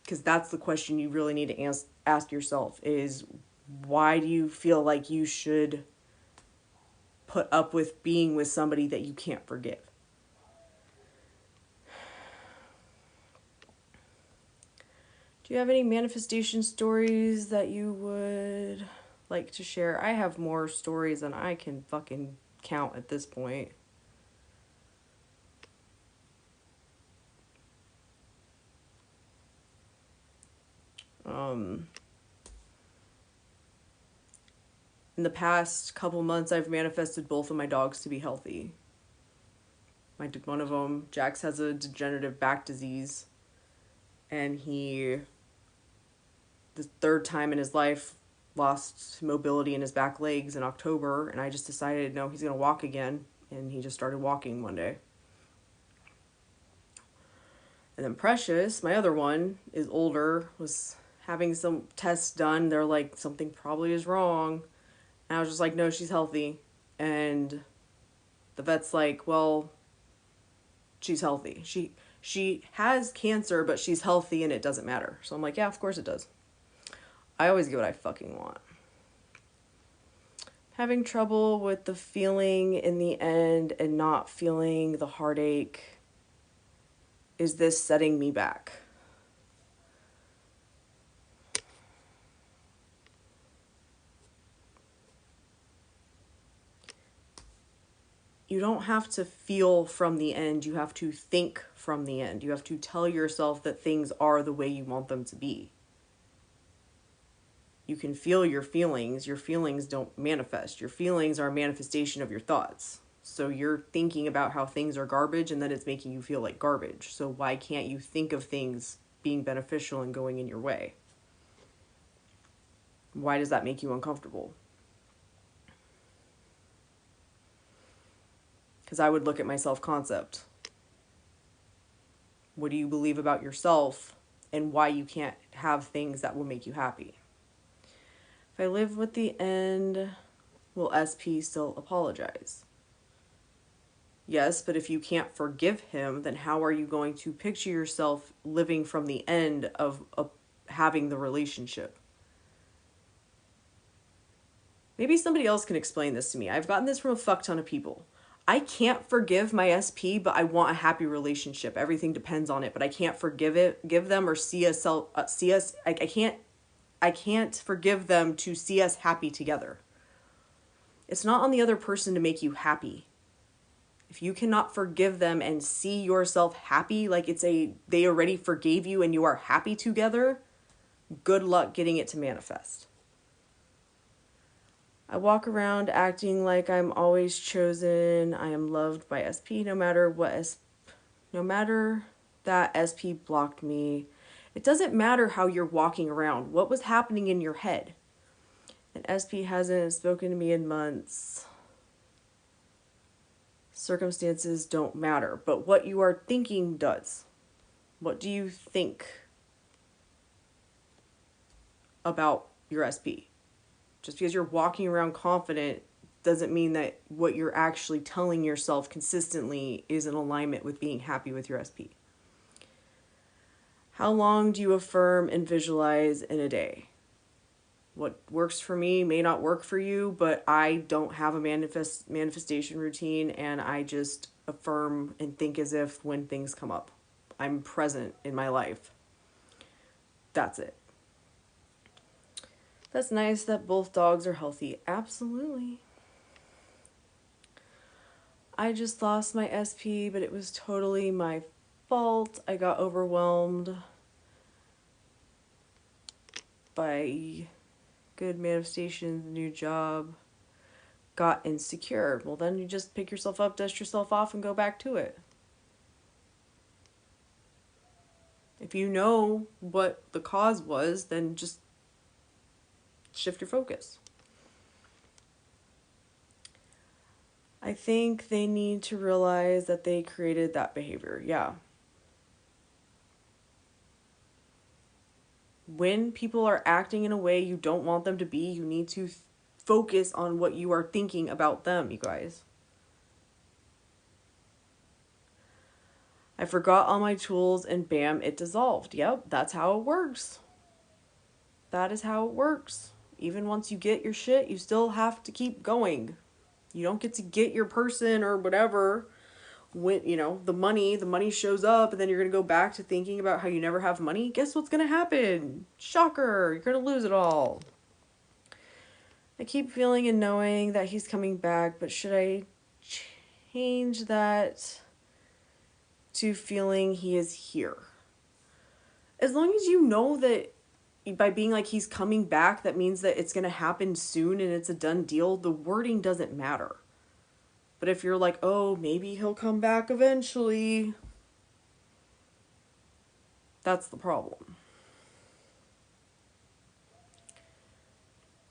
A: Because that's the question you really need to ask yourself, is why do you feel like you should put up with being with somebody that you can't forgive? Do you have any manifestation stories that you would like to share. I have more stories than I can fucking count at this point. In the past couple months, I've manifested both of my dogs to be healthy. One of them, Jax, has a degenerative back disease, and he, the third time in his life, lost mobility in his back legs in October, and I just decided, no, he's going to walk again, and he just started walking one day. And then Precious, my other one, is older, was having some tests done. They're like, something probably is wrong. And I was just like, no, she's healthy. And the vet's like, well, she's healthy. She has cancer, but she's healthy and it doesn't matter. So I'm like, yeah, of course it does. I always get what I fucking want. Having trouble with the feeling in the end and not feeling the heartache. Is this setting me back? You don't have to feel from the end. You have to think from the end. You have to tell yourself that things are the way you want them to be. You can feel your feelings. Your feelings don't manifest. Your feelings are a manifestation of your thoughts. So you're thinking about how things are garbage and then it's making you feel like garbage. So why can't you think of things being beneficial and going in your way? Why does that make you uncomfortable? Because I would look at my self-concept. What do you believe about yourself and why you can't have things that will make you happy? If I live with the end, will SP still apologize? Yes, but if you can't forgive him, then how are you going to picture yourself living from the end of having the relationship? Maybe somebody else can explain this to me. I've gotten this from a fuck ton of people. I can't forgive my SP, but I want a happy relationship. Everything depends on it, but I can't give them or see us. I can't forgive them to see us happy together. It's not on the other person to make you happy. If you cannot forgive them and see yourself happy, like they already forgave you and you are happy together, good luck getting it to manifest. I walk around acting like I'm always chosen. I am loved by SP no matter that SP blocked me. It doesn't matter how you're walking around. What was happening in your head? And SP hasn't spoken to me in months. Circumstances don't matter, but what you are thinking does. What do you think about your SP? Just because you're walking around confident doesn't mean that what you're actually telling yourself consistently is in alignment with being happy with your SP. How long do you affirm and visualize in a day? What works for me may not work for you, but I don't have a manifestation routine, and I just affirm and think as if when things come up, I'm present in my life. That's it. That's nice that both dogs are healthy. Absolutely. I just lost my SP, but it was totally my fault. I got overwhelmed by good manifestations, new job, got insecure. Well, then you just pick yourself up, dust yourself off, and go back to it. If you know what the cause was, then just shift your focus. I think they need to realize that they created that behavior. Yeah. When people are acting in a way you don't want them to be, you need to focus on what you are thinking about them, you guys. I forgot all my tools and bam, it dissolved. Yep, that's how it works. That is how it works. Even once you get your shit, you still have to keep going. You don't get to get your person or whatever when, the money shows up, and then you're going to go back to thinking about how you never have money. Guess what's going to happen? Shocker, you're going to lose it all. I keep feeling and knowing that he's coming back, but should I change that to feeling he is here? As long as you know that by being like he's coming back, that means that it's going to happen soon and it's a done deal, the wording doesn't matter. But if you're like, oh, maybe he'll come back eventually, that's the problem.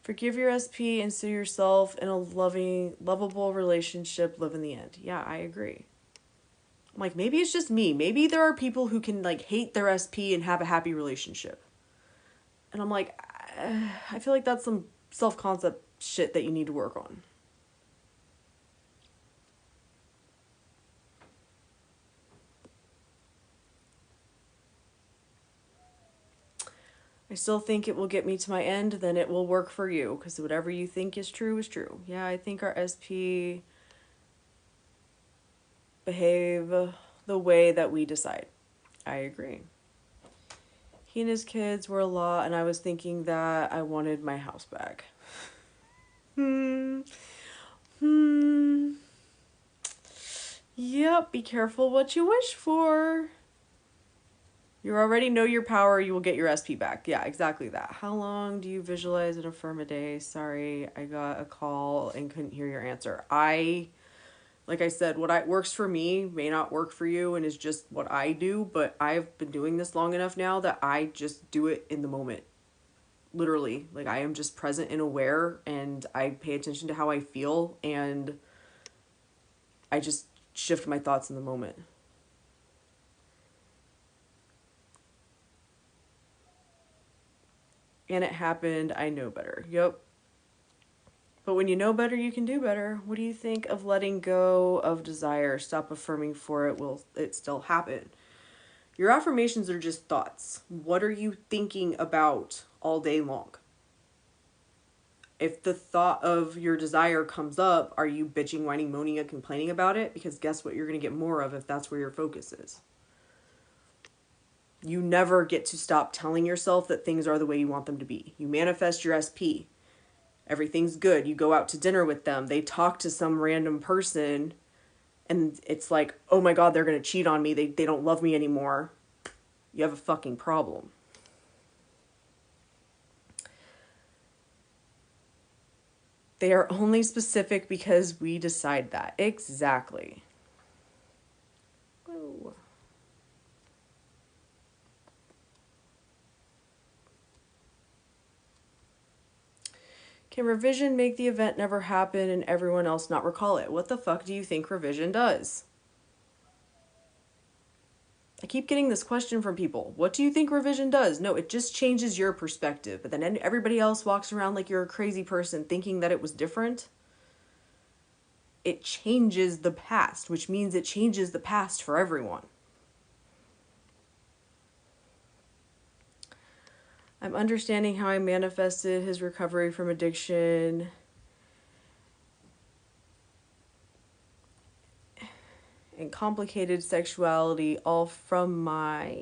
A: Forgive your SP and see yourself in a loving, lovable relationship, live in the end. Yeah, I agree. I'm like, maybe it's just me. Maybe there are people who can like hate their SP and have a happy relationship. And I'm like, I feel like that's some self-concept shit that you need to work on. I still think it will get me to my end, then it will work for you. Because whatever you think is true is true. Yeah, I think our SP behave the way that we decide. I agree. He and his kids were a lot, and I was thinking that I wanted my house back. Yep, be careful what you wish for. You already know your power, you will get your SP back. Yeah, exactly that. How long do you visualize and affirm a day? Sorry, I got a call and couldn't hear your answer. Like I said, what works for me may not work for you and is just what I do, but I've been doing this long enough now that I just do it in the moment. Literally, like I am just present and aware, and I pay attention to how I feel, and I just shift my thoughts in the moment. And it happened, I know better. Yep. But when you know better, you can do better. What do you think of letting go of desire? Stop affirming for it. Will it still happen? Your affirmations are just thoughts. What are you thinking about all day long? If the thought of your desire comes up, are you bitching, whining, moaning, and complaining about it? Because guess what? You're going to get more of if that's where your focus is. You never get to stop telling yourself that things are the way you want them to be. You manifest your SP. Everything's good. You go out to dinner with them. They talk to some random person and it's like, oh my God, they're going to cheat on me. They don't love me anymore. You have a fucking problem. They are only specific because we decide that. Exactly. Whoa. Can revision make the event never happen and everyone else not recall it? What the fuck do you think revision does? I keep getting this question from people. What do you think revision does? No, it just changes your perspective. But then everybody else walks around like you're a crazy person thinking that it was different. It changes the past, which means it changes the past for everyone. I'm understanding how I manifested his recovery from addiction and complicated sexuality, all from my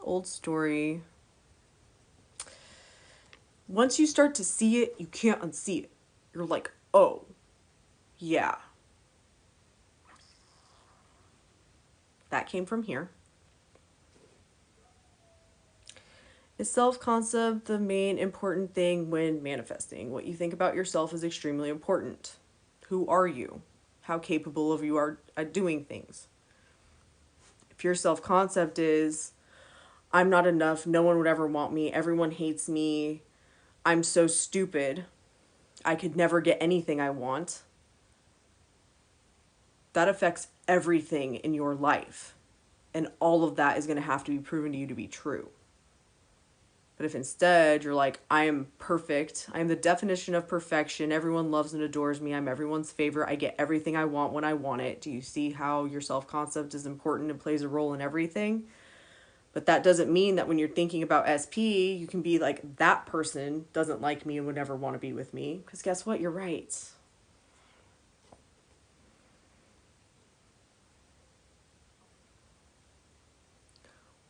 A: old story. Once you start to see it, you can't unsee it. You're like, oh, yeah. That came from here. Is self-concept the main important thing when manifesting? What you think about yourself is extremely important. Who are you? How capable of you are at doing things? If your self-concept is, I'm not enough, no one would ever want me, everyone hates me, I'm so stupid, I could never get anything I want, that affects everything in your life. And all of that is going to have to be proven to you to be true. But if instead you're like, I am perfect, I am the definition of perfection, everyone loves and adores me, I'm everyone's favorite, I get everything I want when I want it. Do you see how your self-concept is important and plays a role in everything? But that doesn't mean that when you're thinking about SP, you can be like, that person doesn't like me and would never want to be with me. Because guess what? You're right.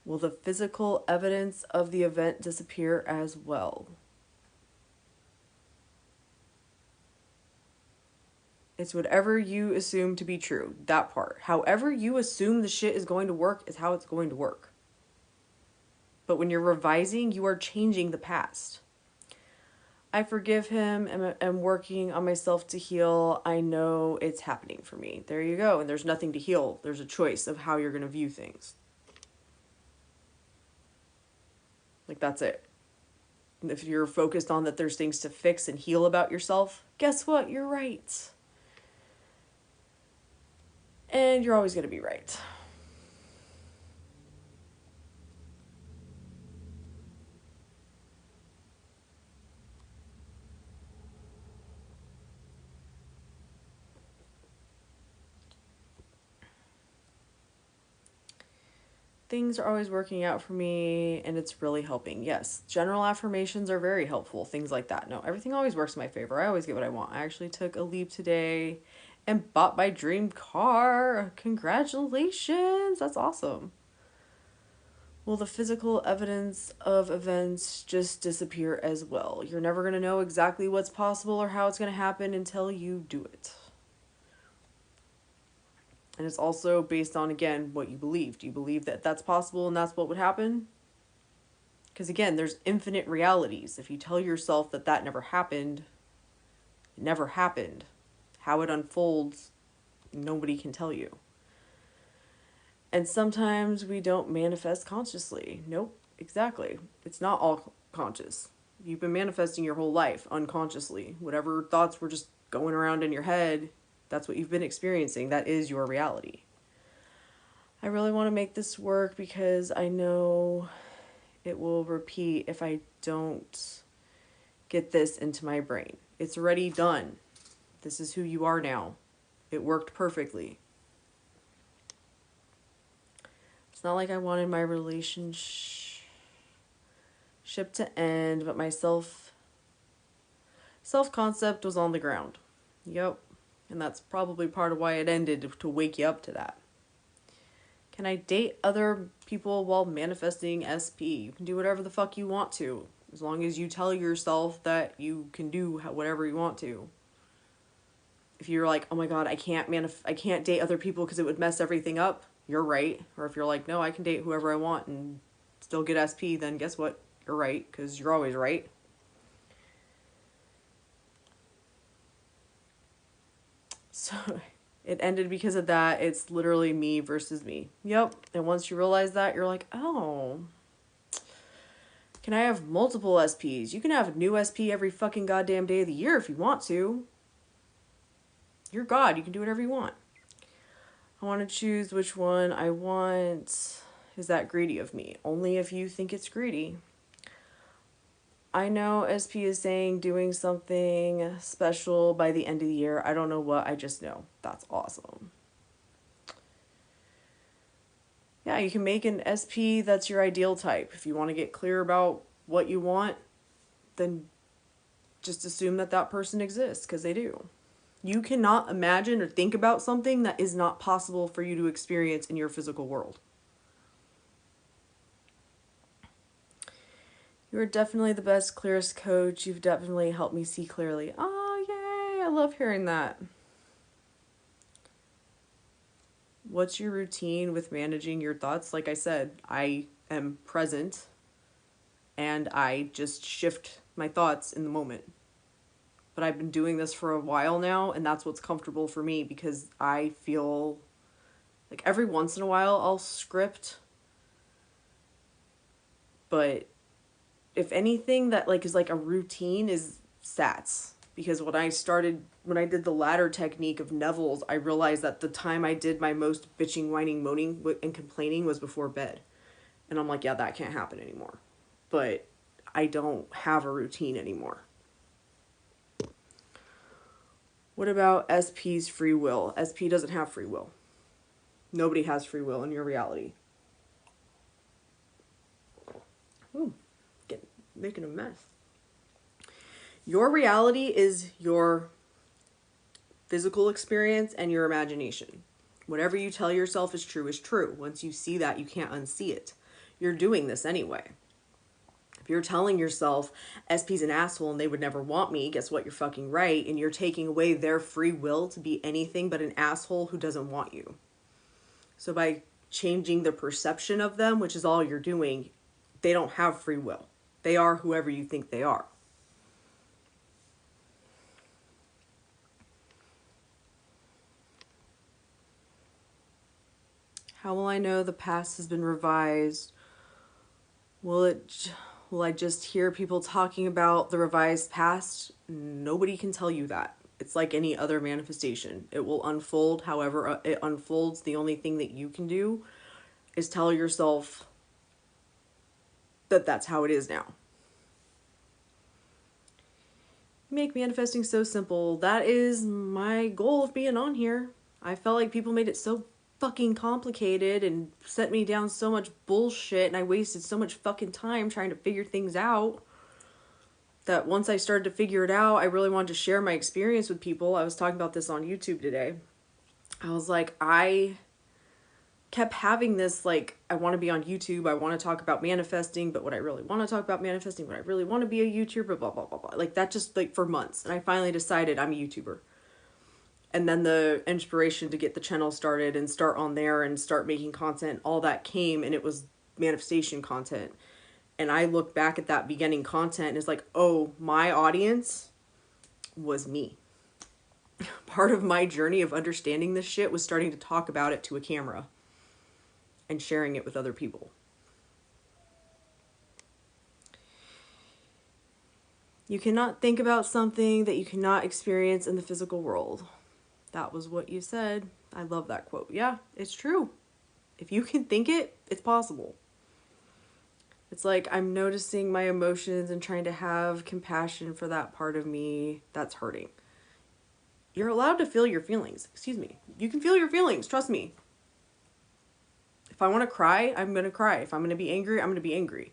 A: Will the physical evidence of the event disappear as well? It's whatever you assume to be true. That part. However you assume the shit is going to work is how it's going to work. But when you're revising, you are changing the past. I forgive him and am working on myself to heal. I know it's happening for me. There you go. And there's nothing to heal. There's a choice of how you're going to view things. Like, that's it. And if you're focused on that there's things to fix and heal about yourself, guess what? You're right. And you're always going to be right. Things are always working out for me and it's really helping. Yes, general affirmations are very helpful. Things like that. No, everything always works in my favor. I always get what I want. I actually took a leap today and bought my dream car. Congratulations. That's awesome. Will the physical evidence of events just disappear as well? You're never going to know exactly what's possible or how it's going to happen until you do it. And it's also based on, again, what you believe. Do you believe that that's possible and that's what would happen? Because, again, there's infinite realities. If you tell yourself that that never happened, it never happened. How it unfolds, nobody can tell you. And sometimes we don't manifest consciously. Nope, exactly. It's not all conscious. You've been manifesting your whole life unconsciously. Whatever thoughts were just going around in your head, that's what you've been experiencing. That is your reality. I really want to make this work because I know it will repeat if I don't get this into my brain. It's already done. This is who you are now. It worked perfectly. It's not like I wanted my relationship to end, but my self-concept was on the ground. Yep. And that's probably part of why it ended, to wake you up to that. Can I date other people while manifesting SP? You can do whatever the fuck you want to, as long as you tell yourself that you can do whatever you want to. If you're like, oh my god, I can't date other people because it would mess everything up, you're right. Or if you're like, no, I can date whoever I want and still get SP, then guess what? You're right, because you're always right. So it ended because of that. It's literally me versus me. Yep. And once you realize that, you're like, oh, can I have multiple SPs? You can have a new SP every fucking goddamn day of the year if you want to. You're God. You can do whatever you want. I want to choose which one I want. Is that greedy of me? Only if you think it's greedy. I know SP is saying doing something special by the end of the year. I don't know what, I just know. That's awesome. Yeah, you can make an SP that's your ideal type. If you want to get clear about what you want, then just assume that that person exists, because they do. You cannot imagine or think about something that is not possible for you to experience in your physical world. You are definitely the best, clearest coach. You've definitely helped me see clearly. Oh, yay. I love hearing that. What's your routine with managing your thoughts? Like I said, I am present and I just shift my thoughts in the moment. But I've been doing this for a while now, and that's what's comfortable for me, because I feel like every once in a while I'll script. But if anything that like is like a routine is SATs. Because when I did the ladder technique of Neville's, I realized that the time I did my most bitching, whining, moaning, and complaining was before bed. And I'm like, yeah, that can't happen anymore. But I don't have a routine anymore. What about SP's free will? SP doesn't have free will. Nobody has free will in your reality. Ooh, making a mess. Your reality is your physical experience and your imagination. Whatever you tell yourself is true is true. Once you see that, you can't unsee it. You're doing this anyway. If you're telling yourself SP's an asshole and they would never want me, guess what? You're fucking right. And you're taking away their free will to be anything but an asshole who doesn't want you. So by changing the perception of them, which is all you're doing, they don't have free will. They are whoever you think they are. How will I know the past has been revised? Will I just hear people talking about the revised past? Nobody can tell you that. It's like any other manifestation. It will unfold however it unfolds. The only thing that you can do is tell yourself that that's how it is now. Make manifesting so simple. That is my goal of being on here. I felt like people made it so fucking complicated and set me down so much bullshit, and I wasted so much fucking time trying to figure things out, that once I started to figure it out, I really wanted to share my experience with people. I was talking about this on YouTube today. I was like, I kept having this, like, I want to be on YouTube, I want to talk about manifesting, but what I really want to talk about manifesting, what I really want to be a YouTuber, blah, blah, blah, blah. Like, that just, like, for months. And I finally decided I'm a YouTuber. And then the inspiration to get the channel started and start on there and start making content, all that came, and it was manifestation content. And I look back at that beginning content and it's like, oh, my audience was me. Part of my journey of understanding this shit was starting to talk about it to a camera and sharing it with other people. You cannot think about something that you cannot experience in the physical world. That was what you said. I love that quote. Yeah, it's true. If you can think it, it's possible. It's like I'm noticing my emotions and trying to have compassion for that part of me that's hurting. You're allowed to feel your feelings. Excuse me. You can feel your feelings. Trust me. If I want to cry, I'm going to cry. If I'm going to be angry, I'm going to be angry.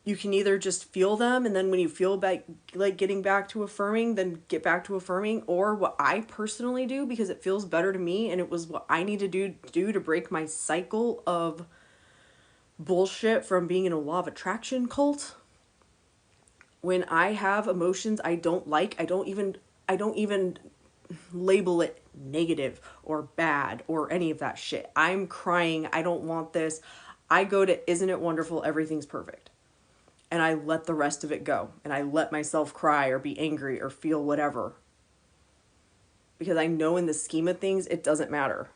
A: You can either just feel them, and then when you feel like getting back to affirming, then get back to affirming. Or what I personally do, because it feels better to me, and it was what I need to do to break my cycle of bullshit from being in a law of attraction cult. When I have emotions I don't like, I don't even label it negative or bad or any of that shit. I'm crying. I don't want this. I go to Isn't It Wonderful? Everything's perfect. And I let the rest of it go. And I let myself cry or be angry or feel whatever. Because I know in the scheme of things, it doesn't matter.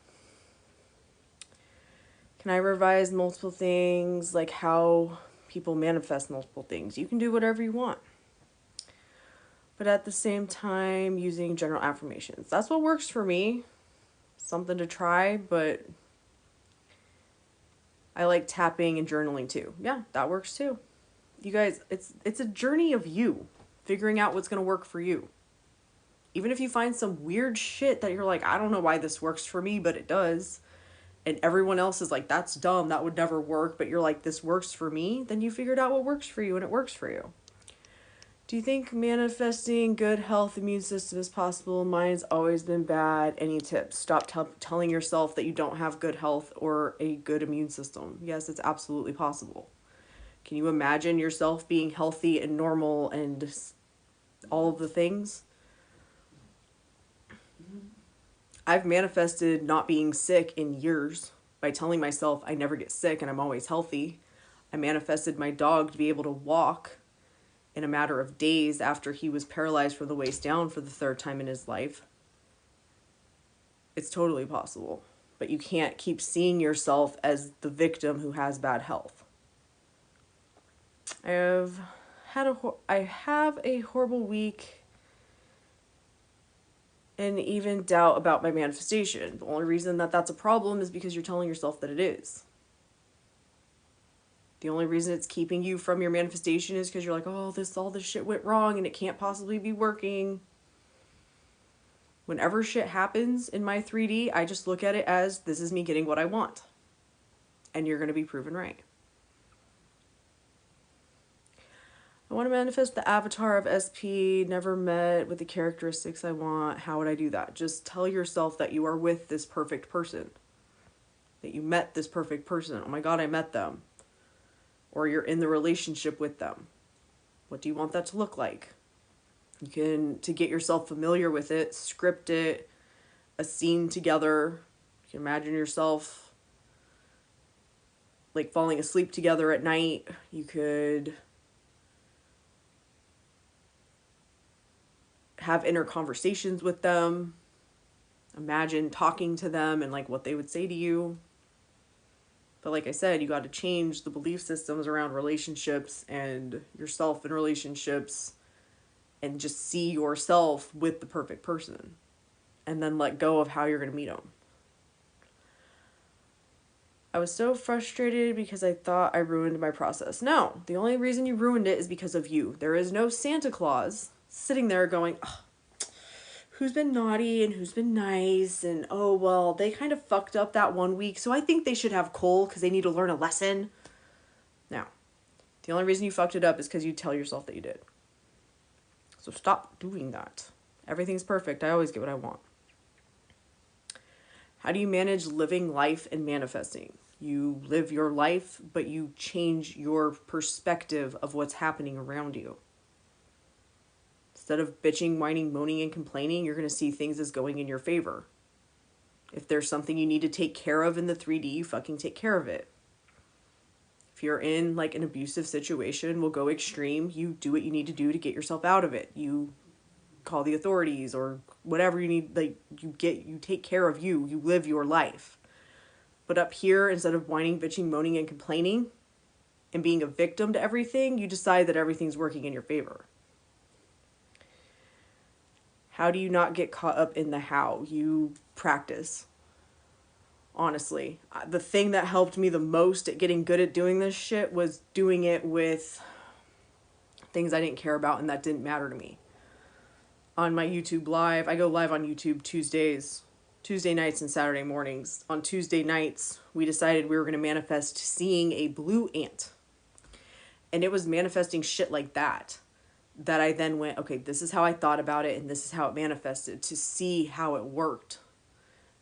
A: Can I revise multiple things? Like how people manifest multiple things. You can do whatever you want. But at the same time, using general affirmations. That's what works for me. Something to try, but I like tapping and journaling too. Yeah, that works too. You guys, it's a journey of you figuring out what's going to work for you. Even if you find some weird shit that you're like, I don't know why this works for me, but it does. And everyone else is like, that's dumb, that would never work. But you're like, this works for me. Then you figured out what works for you and it works for you. Do you think manifesting good health, immune system is possible? Mine's always been bad. Any tips? Stop telling yourself that you don't have good health or a good immune system. Yes, it's absolutely possible. Can you imagine yourself being healthy and normal and all of the things? I've manifested not being sick in years by telling myself I never get sick and I'm always healthy. I manifested my dog to be able to walk in a matter of days after he was paralyzed from the waist down for the third time in his life. It's totally possible. But you can't keep seeing yourself as the victim who has bad health. I have a horrible week and even doubt about my manifestation. The only reason that that's a problem is because you're telling yourself that it is. The only reason it's keeping you from your manifestation is because you're like, oh, all this shit went wrong and it can't possibly be working. Whenever shit happens in my 3D, I just look at it as this is me getting what I want. And you're going to be proven right. I want to manifest the avatar of SP, never met with the characteristics I want. How would I do that? Just tell yourself that you are with this perfect person. That you met this perfect person. Oh my God, I met them. or you're in the relationship with them. What do you want that to look like? You can, to get yourself familiar with it, script it, a scene together. You can imagine yourself like falling asleep together at night. You could have inner conversations with them. Imagine talking to them and like what they would say to you. But like I said, you got to change the belief systems around relationships and yourself in relationships, and just see yourself with the perfect person, and then let go of how you're going to meet them. I was so frustrated because I thought I ruined my process. No, the only reason you ruined it is because of you. There is no Santa Claus sitting there going, oh, who's been naughty and who's been nice, and oh, well, they kind of fucked up that one week, so I think they should have coal because they need to learn a lesson. No, the only reason you fucked it up is because you tell yourself that you did. So stop doing that. Everything's perfect. I always get what I want. How do you manage living life and manifesting? You live your life, but you change your perspective of what's happening around you. Instead of bitching, whining, moaning, and complaining, you're going to see things as going in your favor. If there's something you need to take care of in the 3D, you fucking take care of it. If you're in like an abusive situation, we'll go extreme. You do what you need to do to get yourself out of it. You call the authorities or whatever you need. Like you take care of you. You live your life. But up here, instead of whining, bitching, moaning, and complaining and being a victim to everything, you decide that everything's working in your favor. How do you not get caught up in the how? You practice. Honestly, the thing that helped me the most at getting good at doing this shit was doing it with things I didn't care about and that didn't matter to me. On my YouTube live, I go live on YouTube Tuesday nights and Saturday mornings. On Tuesday nights, we decided we were going to manifest seeing a blue ant. And it was manifesting shit like that I then went, okay, this is how I thought about it and this is how it manifested, to see how it worked.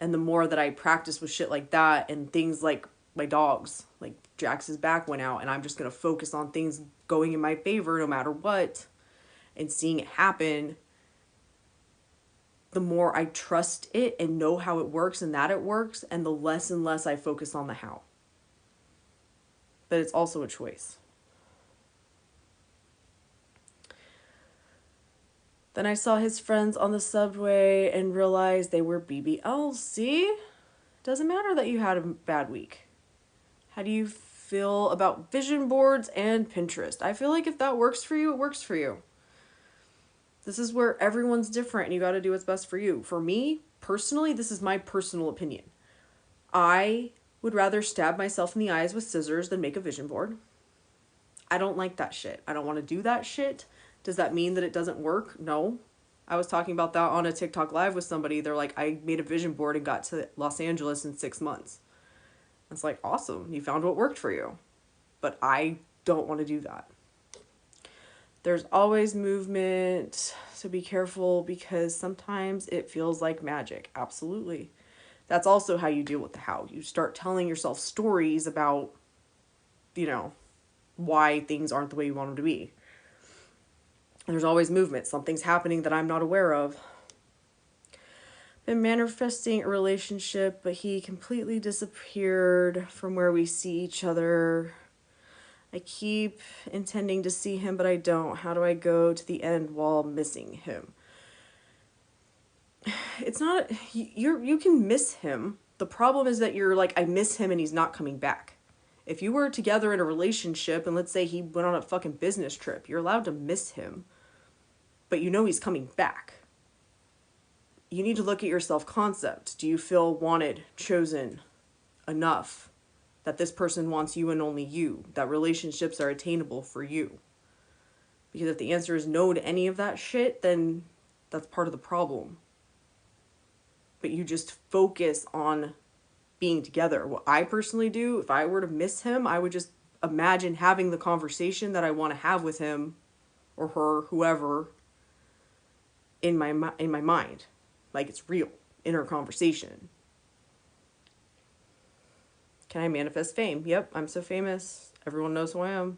A: And the more that I practiced with shit like that and things like my dogs, like Jax's back went out and I'm just going to focus on things going in my favor no matter what, and seeing it happen, the more I trust it and know how it works and that it works, and the less and less I focus on the how. But it's also a choice. Then I saw his friends on the subway and realized they were BBLs. See? Doesn't matter that you had a bad week. How do you feel about vision boards and Pinterest? I feel like if that works for you, it works for you. This is where everyone's different and you got to do what's best for you. For me, personally, this is my personal opinion. I would rather stab myself in the eyes with scissors than make a vision board. I don't like that shit. I don't want to do that shit. Does that mean that it doesn't work? No. I was talking about that on a TikTok live with somebody. They're like, I made a vision board and got to Los Angeles in 6 months. It's like, awesome. You found what worked for you. But I don't want to do that. There's always movement, so be careful because sometimes it feels like magic. Absolutely. That's also how you deal with the how. You start telling yourself stories about, why things aren't the way you want them to be. There's always movement. Something's happening that I'm not aware of. Been manifesting a relationship, but he completely disappeared from where we see each other. I keep intending to see him, but I don't. How do I go to the end while missing him? It's not, you can miss him. The problem is that you're like, I miss him and he's not coming back. If you were together in a relationship and let's say he went on a fucking business trip, you're allowed to miss him, but he's coming back. You need to look at your self-concept. Do you feel wanted, chosen enough? That this person wants you and only you, that relationships are attainable for you. Because if the answer is no to any of that shit, then that's part of the problem. But you just focus on being together. What I personally do, if I were to miss him, I would just imagine having the conversation that I want to have with him or her, whoever, in my mind. Like it's real, inner conversation. Can I manifest fame? Yep, I'm so famous. Everyone knows who I am.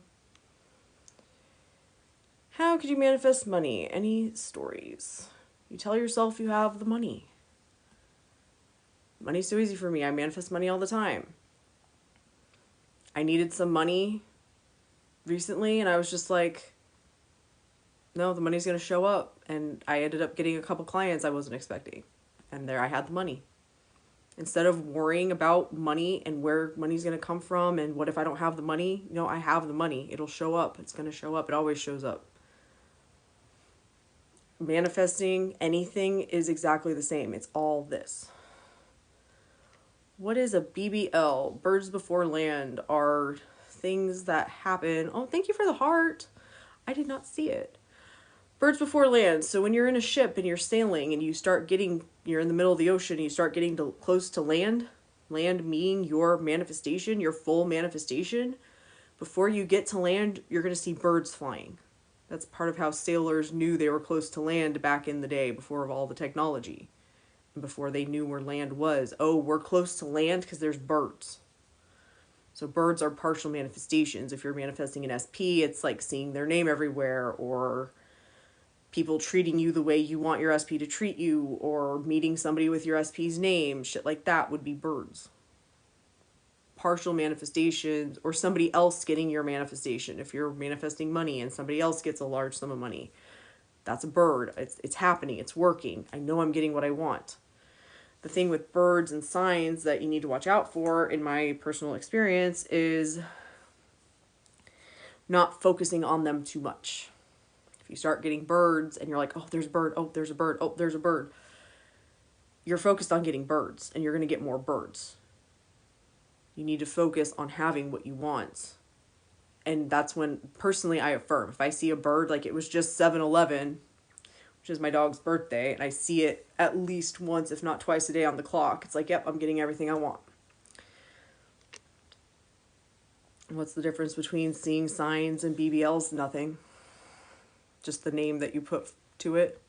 A: How could you manifest money? Any stories? You tell yourself you have the money. Money's so easy for me. I manifest money all the time. I needed some money recently, and I was just like, no, the money's going to show up. And I ended up getting a couple clients I wasn't expecting. And there I had the money. Instead of worrying about money and where money's going to come from and what if I don't have the money, I have the money. It'll show up. It's going to show up. It always shows up. Manifesting anything is exactly the same. It's all this. What is a BBL? Birds before land are things that happen. Oh, thank you for the heart. I did not see it. Birds before land. So when you're in a ship and you're sailing and you're in the middle of the ocean and you start getting close to land meaning your manifestation, your full manifestation, before you get to land, you're going to see birds flying. That's part of how sailors knew they were close to land back in the day before all the technology. And before they knew where land was. Oh, we're close to land because there's birds. So birds are partial manifestations. If you're manifesting an SP, it's like seeing their name everywhere, or people treating you the way you want your SP to treat you, or meeting somebody with your SP's name. Shit like that would be birds. Partial manifestations, or somebody else getting your manifestation. If you're manifesting money and somebody else gets a large sum of money, that's a bird. It's happening. It's working. I know I'm getting what I want. The thing with birds and signs that you need to watch out for, in my personal experience, is not focusing on them too much. If you start getting birds and you're like, oh, there's a bird, oh, there's a bird, oh, there's a bird, you're focused on getting birds and you're going to get more birds. You need to focus on having what you want. And that's when, personally, I affirm. If I see a bird, like it was just 7-Eleven, which is my dog's birthday, and I see it at least once, if not twice a day on the clock, it's like, yep, I'm getting everything I want. What's the difference between seeing signs and BBLs? Nothing. Just the name that you put to it.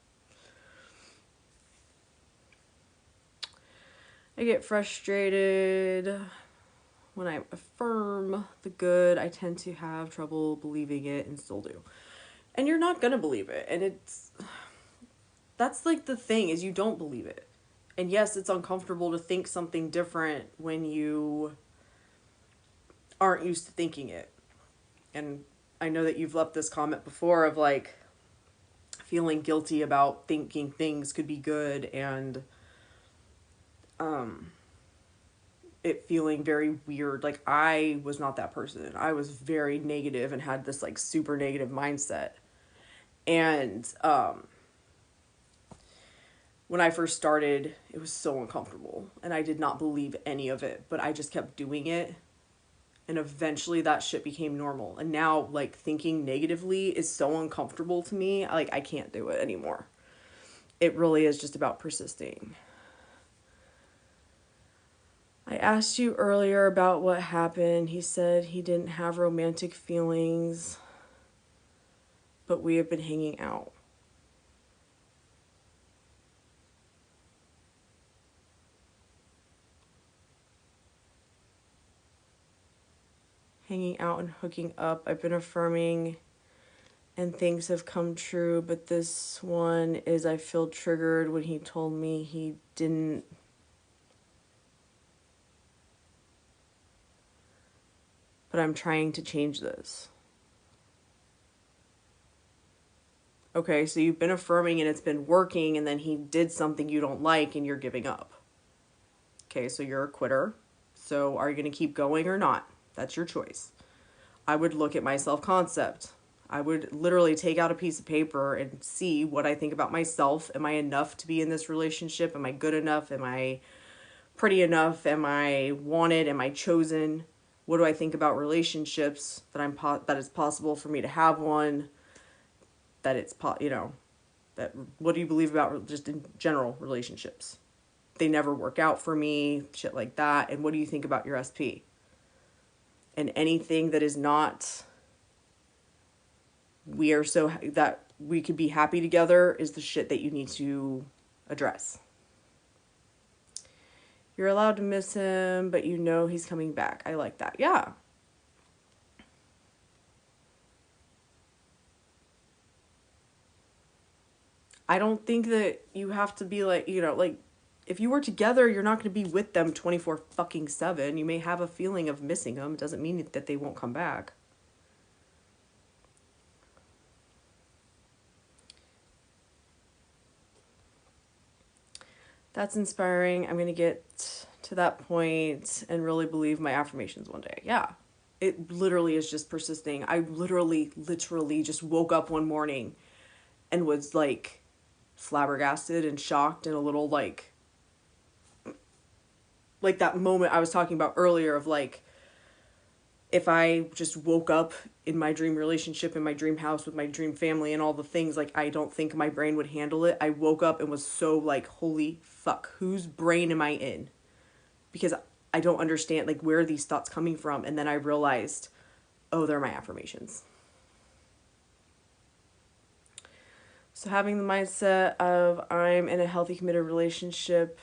A: I get frustrated when I affirm the good. I tend to have trouble believing it, and still do. And you're not gonna believe it. And that's like the thing, is you don't believe it. And yes, it's uncomfortable to think something different when you aren't used to thinking it. And I know that you've left this comment before of like feeling guilty about thinking things could be good, and it feeling very weird. Like, I was not that person. I was very negative and had this like super negative mindset. And when I first started, it was so uncomfortable and I did not believe any of it, but I just kept doing it. And eventually that shit became normal. And now, like, thinking negatively is so uncomfortable to me. Like, I can't do it anymore. It really is just about persisting. I asked you earlier about what happened. He said he didn't have romantic feelings, but we have been hanging out. Hanging out and hooking up. I've been affirming and things have come true, but this one is I feel triggered when he told me he didn't. But I'm trying to change this. Okay, so you've been affirming and it's been working, and then he did something you don't like and you're giving up. Okay, so you're a quitter. So are you going to keep going or not? That's your choice. I would look at my self-concept. I would literally take out a piece of paper and see what I think about myself. Am I enough to be in this relationship? Am I good enough? Am I pretty enough? Am I wanted? Am I chosen? What do I think about relationships? That it's possible for me to have one. That it's that what do you believe about just in general relationships? They never work out for me, shit like that. And what do you think about your SP? And anything that is not, we are so that we could be happy together, is the shit that you need to address. You're allowed to miss him, but you know he's coming back. I like that. Yeah. I don't think that you have to be like, like, if you were together, you're not going to be with them 24 fucking 7. You may have a feeling of missing them. It doesn't mean that they won't come back. That's inspiring. I'm going to get to that point and really believe my affirmations one day. Yeah. It literally is just persisting. I literally just woke up one morning and was like flabbergasted and shocked and a little like that moment I was talking about earlier of like, if I just woke up in my dream relationship, in my dream house with my dream family and all the things, like, I don't think my brain would handle it. I woke up and was so like, holy fuck, whose brain am I in? Because I don't understand, like, where are these thoughts coming from? And then I realized, oh, they're my affirmations. So having the mindset of I'm in a healthy, committed relationship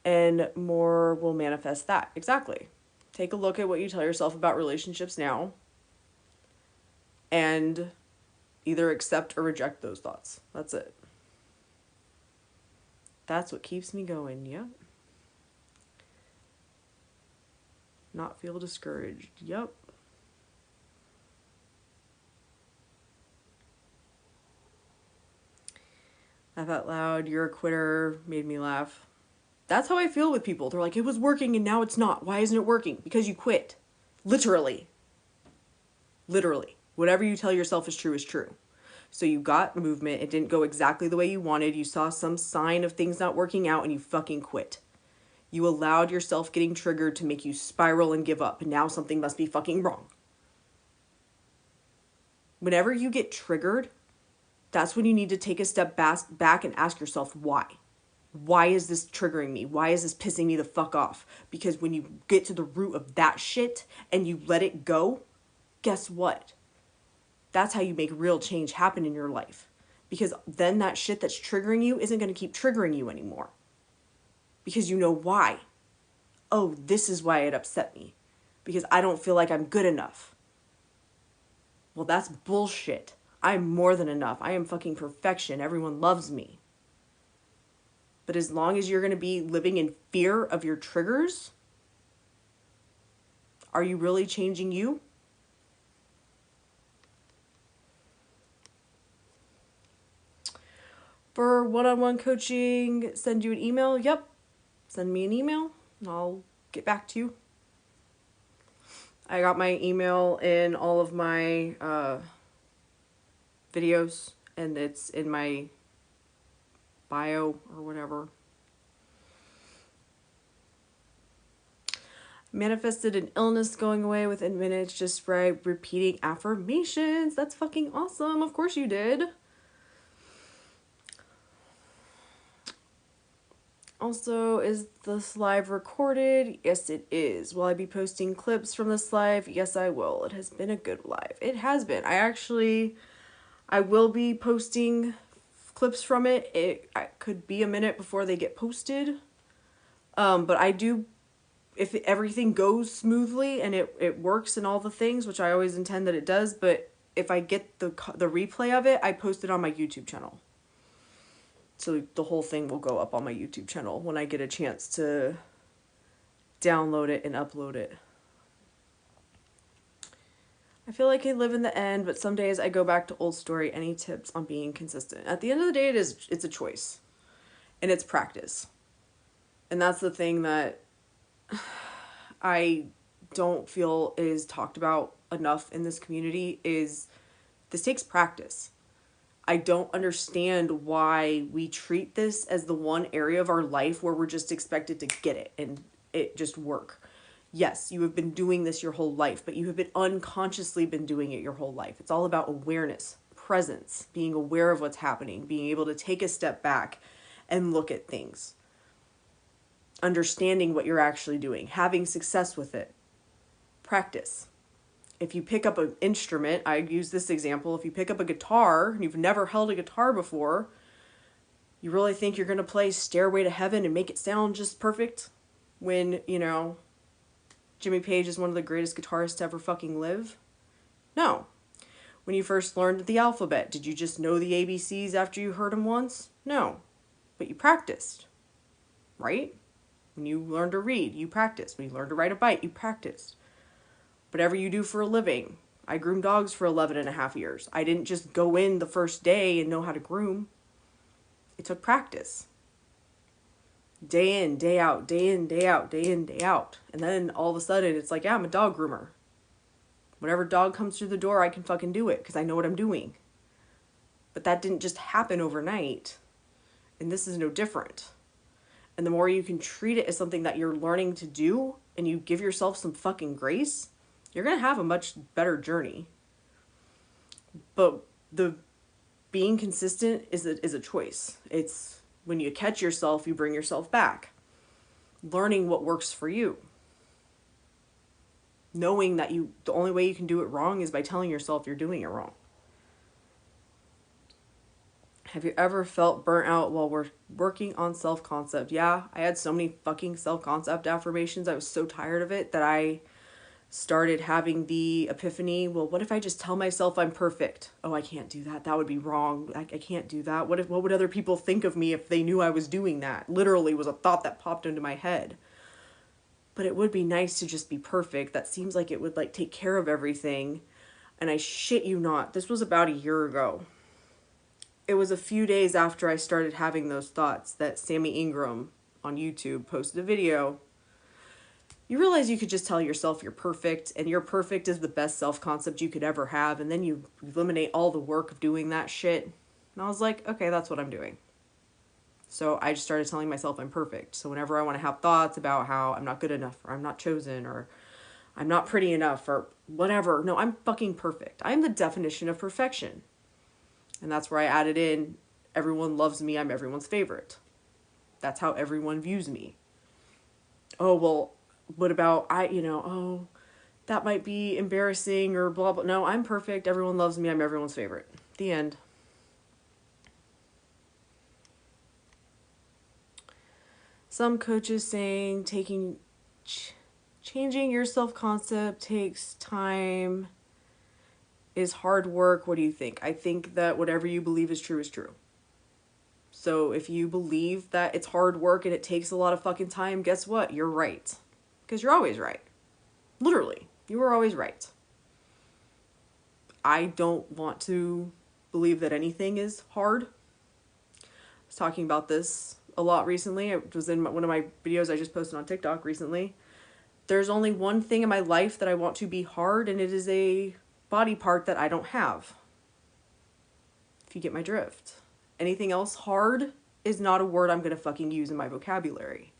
A: and more will manifest that. Exactly. Take a look at what you tell yourself about relationships now and either accept or reject those thoughts. That's it. That's what keeps me going. Yep. Not feel discouraged. Yep. Laugh out loud. You're a quitter. Made me laugh. That's how I feel with people. They're like, it was working and now it's not. Why isn't it working? Because you quit. Literally. Whatever you tell yourself is true is true. So you got movement. It didn't go exactly the way you wanted. You saw some sign of things not working out and you fucking quit. You allowed yourself getting triggered to make you spiral and give up. And now something must be fucking wrong. Whenever you get triggered, that's when you need to take a step back and ask yourself why. Why is this triggering me? Why is this pissing me the fuck off? Because when you get to the root of that shit and you let it go, guess what? That's how you make real change happen in your life. Because then that shit that's triggering you isn't going to keep triggering you anymore. Because you know why. Oh, this is why it upset me. Because I don't feel like I'm good enough. Well, that's bullshit. I'm more than enough. I am fucking perfection. Everyone loves me. But as long as you're going to be living in fear of your triggers, are you really changing you? For one-on-one coaching, send you an email. Yep. Send me an email and I'll get back to you. I got my email in all of my videos and it's in my bio or whatever. Manifested an illness going away within minutes just by repeating affirmations. That's fucking awesome. Of course you did. Also, is this live recorded? Yes, it is. Will I be posting clips from this live? Yes, I will. It has been a good live. It has been. I will be posting clips from it. It could be a minute before they get posted. But I do, if everything goes smoothly and it works and all the things, which I always intend that it does, but if I get the replay of it, I post it on my YouTube channel. So the whole thing will go up on my YouTube channel when I get a chance to download it and upload it. I feel like I live in the end, but some days I go back to old story. Any tips on being consistent? At the end of the day, it's a choice. And it's practice. And that's the thing that I don't feel is talked about enough in this community is this takes practice. I don't understand why we treat this as the one area of our life where we're just expected to get it and it just work. Yes, you have been doing this your whole life, but you have been unconsciously been doing it your whole life. It's all about awareness, presence, being aware of what's happening, being able to take a step back and look at things. Understanding what you're actually doing, having success with it. Practice. If you pick up an instrument, I use this example, if you pick up a guitar and you've never held a guitar before, you really think you're going to play Stairway to Heaven and make it sound just perfect when, Jimmy Page is one of the greatest guitarists to ever fucking live? No. When you first learned the alphabet, did you just know the ABCs after you heard them once? No, but you practiced, right? When you learned to read, you practiced. When you learned to ride a bike, you practiced. Whatever you do for a living. I groomed dogs for 11 and a half years. I didn't just go in the first day and know how to groom. It took practice. Day in, day out, day in, day out, day in, day out. And then all of a sudden, it's like, yeah, I'm a dog groomer. Whatever dog comes through the door, I can fucking do it because I know what I'm doing. But that didn't just happen overnight. And this is no different. And the more you can treat it as something that you're learning to do and you give yourself some fucking grace, you're going to have a much better journey. But the being consistent is a choice. It's when you catch yourself, you bring yourself back. Learning what works for you. Knowing that the only way you can do it wrong is by telling yourself you're doing it wrong. Have you ever felt burnt out while we're working on self-concept? Yeah, I had so many fucking self-concept affirmations. I was so tired of it that I started having the epiphany, well, what if I just tell myself I'm perfect? Oh, I can't do that. That would be wrong. I can't do that. What would other people think of me if they knew I was doing that? Literally was a thought that popped into my head. But it would be nice to just be perfect. That seems like it would like take care of everything. And I shit you not, this was about a year ago. It was a few days after I started having those thoughts that Sammy Ingram on YouTube posted a video. You realize you could just tell yourself you're perfect, and you're perfect is the best self-concept you could ever have, and then you eliminate all the work of doing that shit. And I was like, okay, that's what I'm doing. So I just started telling myself I'm perfect. So whenever I want to have thoughts about how I'm not good enough, or I'm not chosen, or I'm not pretty enough, or whatever, no, I'm fucking perfect. I'm the definition of perfection. And that's where I added in, everyone loves me, I'm everyone's favorite. That's how everyone views me. Oh, well, what about, oh, that might be embarrassing or blah, blah. No, I'm perfect, everyone loves me, I'm everyone's favorite. The end. Some coaches saying changing your self-concept takes time, is hard work. What do you think? I think that whatever you believe is true is true. So if you believe that it's hard work and it takes a lot of fucking time, guess what? You're right. Because you're always right. Literally, you were always right. I don't want to believe that anything is hard. I was talking about this a lot recently. It was in one of my videos I just posted on TikTok recently. There's only one thing in my life that I want to be hard, and it is a body part that I don't have. If you get my drift. Anything else hard is not a word I'm going to fucking use in my vocabulary.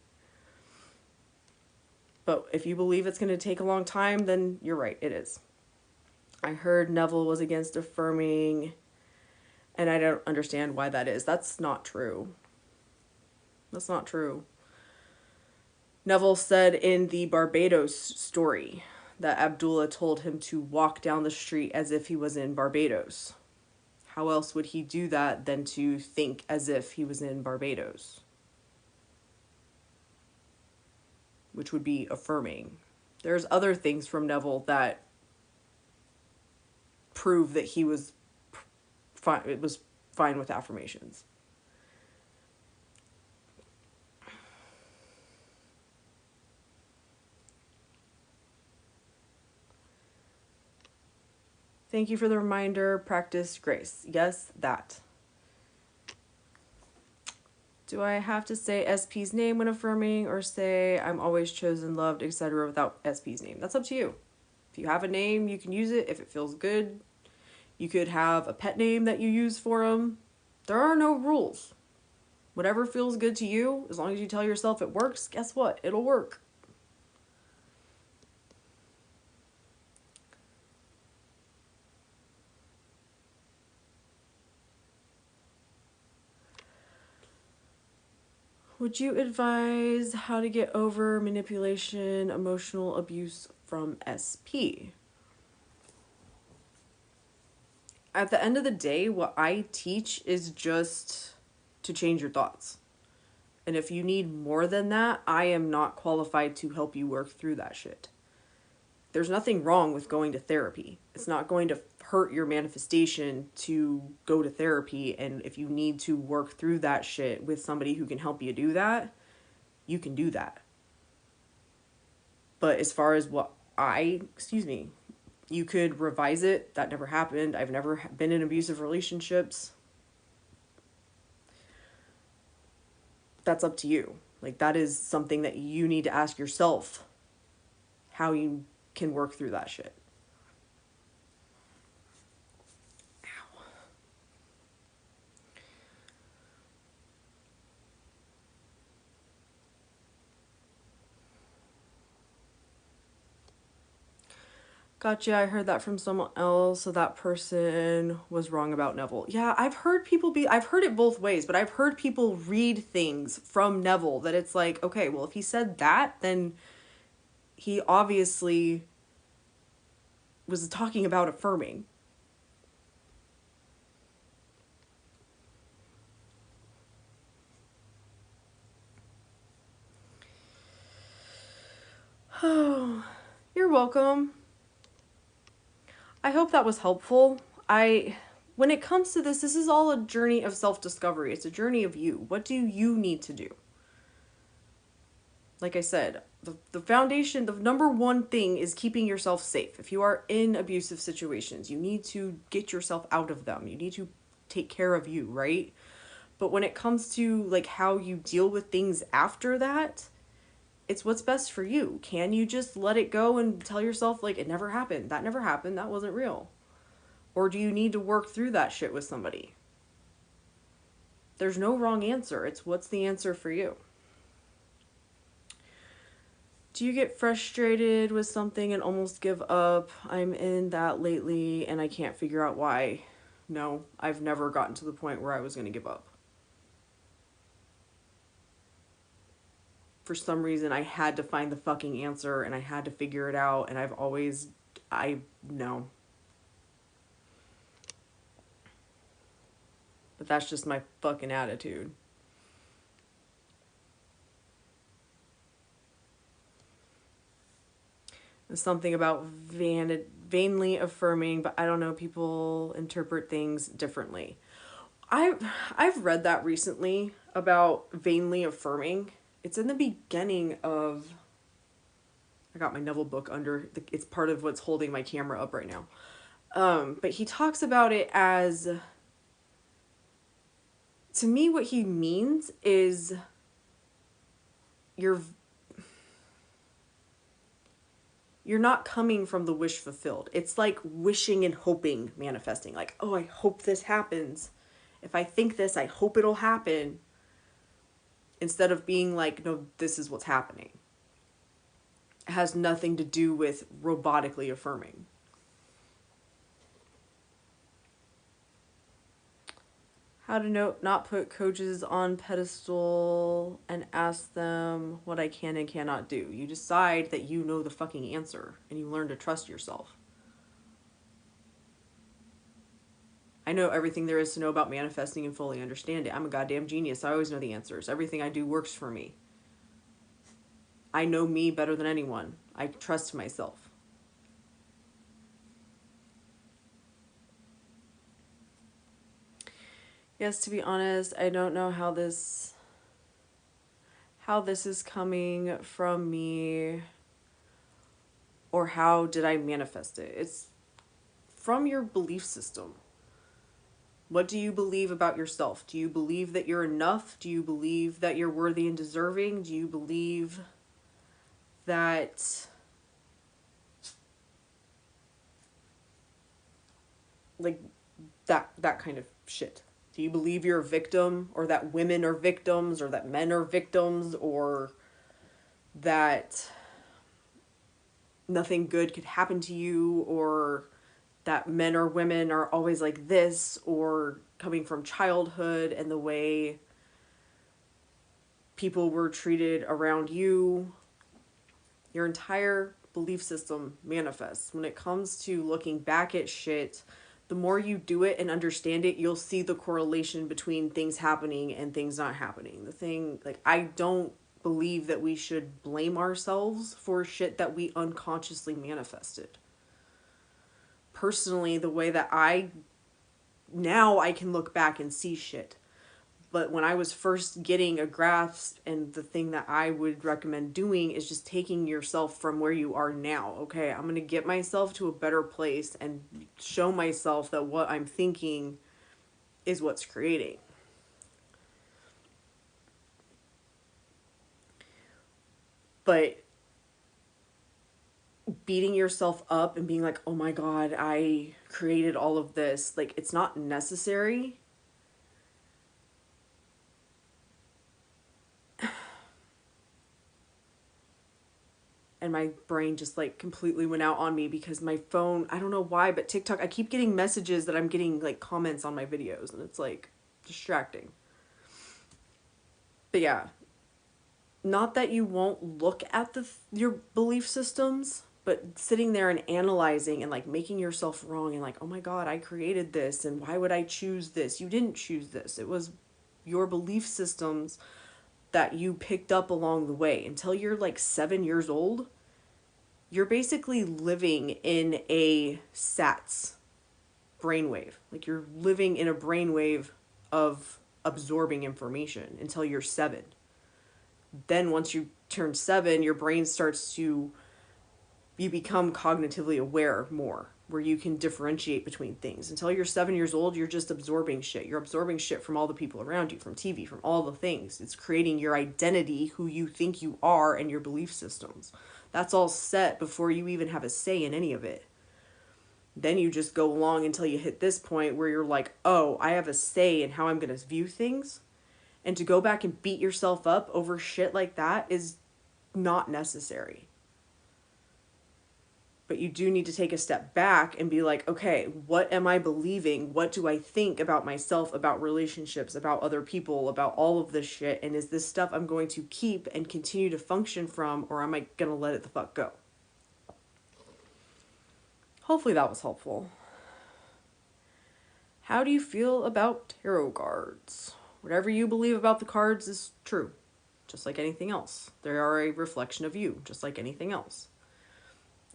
A: But if you believe it's going to take a long time, then you're right, it is. I heard Neville was against affirming, and I don't understand why that is. That's not true. That's not true. Neville said in the Barbados story that Abdullah told him to walk down the street as if he was in Barbados. How else would he do that than to think as if he was in Barbados? Which would be affirming. There's other things from Neville that prove that he was fine. It was fine with affirmations. Thank you for the reminder. Practice grace. Yes, that. Do I have to say SP's name when affirming, or say I'm always chosen, loved, etc. without SP's name? That's up to you. If you have a name, you can use it if it feels good. You could have a pet name that you use for them. There are no rules. Whatever feels good to you, as long as you tell yourself it works, guess what? It'll work. Would you advise how to get over manipulation, emotional abuse from SP? At the end of the day, what I teach is just to change your thoughts. And if you need more than that, I am not qualified to help you work through that shit. There's nothing wrong with going to therapy. It's not going to hurt your manifestation to go to therapy. And if you need to work through that shit with somebody who can help you do that, you can do that. But as far as you could revise it. That never happened. I've never been in abusive relationships. That's up to you. Like, that is something that you need to ask yourself how you can work through that shit. Ow. Gotcha, I heard that from someone else, so that person was wrong about Neville. Yeah, I've heard it both ways, but I've heard people read things from Neville that it's like, okay, well, if he said that, then he obviously was talking about affirming. Oh, you're welcome. I hope that was helpful. When it comes to this is all a journey of self-discovery. It's a journey of you. What do you need to do? Like I said, the foundation, the number one thing is keeping yourself safe. If you are in abusive situations, you need to get yourself out of them. You need to take care of you, right? But when it comes to like how you deal with things after that, it's what's best for you. Can you just let it go and tell yourself like it never happened? That never happened. That wasn't real. Or do you need to work through that shit with somebody? There's no wrong answer. It's what's the answer for you. Do you get frustrated with something and almost give up? I'm in that lately and I can't figure out why. No, I've never gotten to the point where I was going to give up. For some reason, I had to find the fucking answer and I had to figure it out, and no. But that's just my fucking attitude. There's something about vainly affirming, but I don't know, people interpret things differently. I've read that recently about vainly affirming. It's in the beginning of, I got my Neville book it's part of what's holding my camera up right now. But he talks about it as, to me, what he means is you're not coming from the wish fulfilled. It's like wishing and hoping, manifesting. Like, oh, I hope this happens. If I think this, I hope it'll happen. Instead of being like, no, this is what's happening. It has nothing to do with robotically affirming. How to not put coaches on pedestal and ask them what I can and cannot do. You decide that you know the fucking answer and you learn to trust yourself. I know everything there is to know about manifesting and fully understand it. I'm a goddamn genius. I always know the answers. Everything I do works for me. I know me better than anyone. I trust myself. Yes, to be honest, I don't know how this is coming from me or how did I manifest it. It's from your belief system. What do you believe about yourself? Do you believe that you're enough? Do you believe that you're worthy and deserving? Do you believe that like that kind of shit? Do you believe you're a victim, or that women are victims, or that men are victims, or that nothing good could happen to you, or that men or women are always like this, or coming from childhood and the way people were treated around you? Your entire belief system manifests. When it comes to looking back at shit, the more you do it and understand it, you'll see the correlation between things happening and things not happening. The thing, like, I don't believe that we should blame ourselves for shit that we unconsciously manifested. Personally, the way that now I can look back and see shit. But when I was first getting a grasp, and the thing that I would recommend doing is just taking yourself from where you are now. Okay, I'm going to get myself to a better place and show myself that what I'm thinking is what's creating. But beating yourself up and being like, oh my God, I created all of this, like, it's not necessary. And my brain just like completely went out on me because my phone, I don't know why, but TikTok, I keep getting messages that I'm getting like comments on my videos, and it's like distracting. But yeah, not that you won't look at your belief systems, but sitting there and analyzing and like making yourself wrong and like, oh my God, I created this, and why would I choose this? You didn't choose this. It was your belief systems that you picked up along the way. Until you're like 7 years old, you're basically living in a SATS brainwave. Like, you're living in a brainwave of absorbing information until you're 7. Then once you turn 7, your brain starts to, you become cognitively aware more, where you can differentiate between things. Until you're 7 years old, you're just absorbing shit. You're absorbing shit from all the people around you, from TV, from all the things. It's creating your identity, who you think you are, and your belief systems. That's all set before you even have a say in any of it. Then you just go along until you hit this point where you're like, oh, I have a say in how I'm going to view things. And to go back and beat yourself up over shit like that is not necessary. But you do need to take a step back and be like, okay, what am I believing? What do I think about myself, about relationships, about other people, about all of this shit? And is this stuff I'm going to keep and continue to function from, or am I going to let it the fuck go? Hopefully that was helpful. How do you feel about tarot cards? Whatever you believe about the cards is true, just like anything else. They are a reflection of you, just like anything else.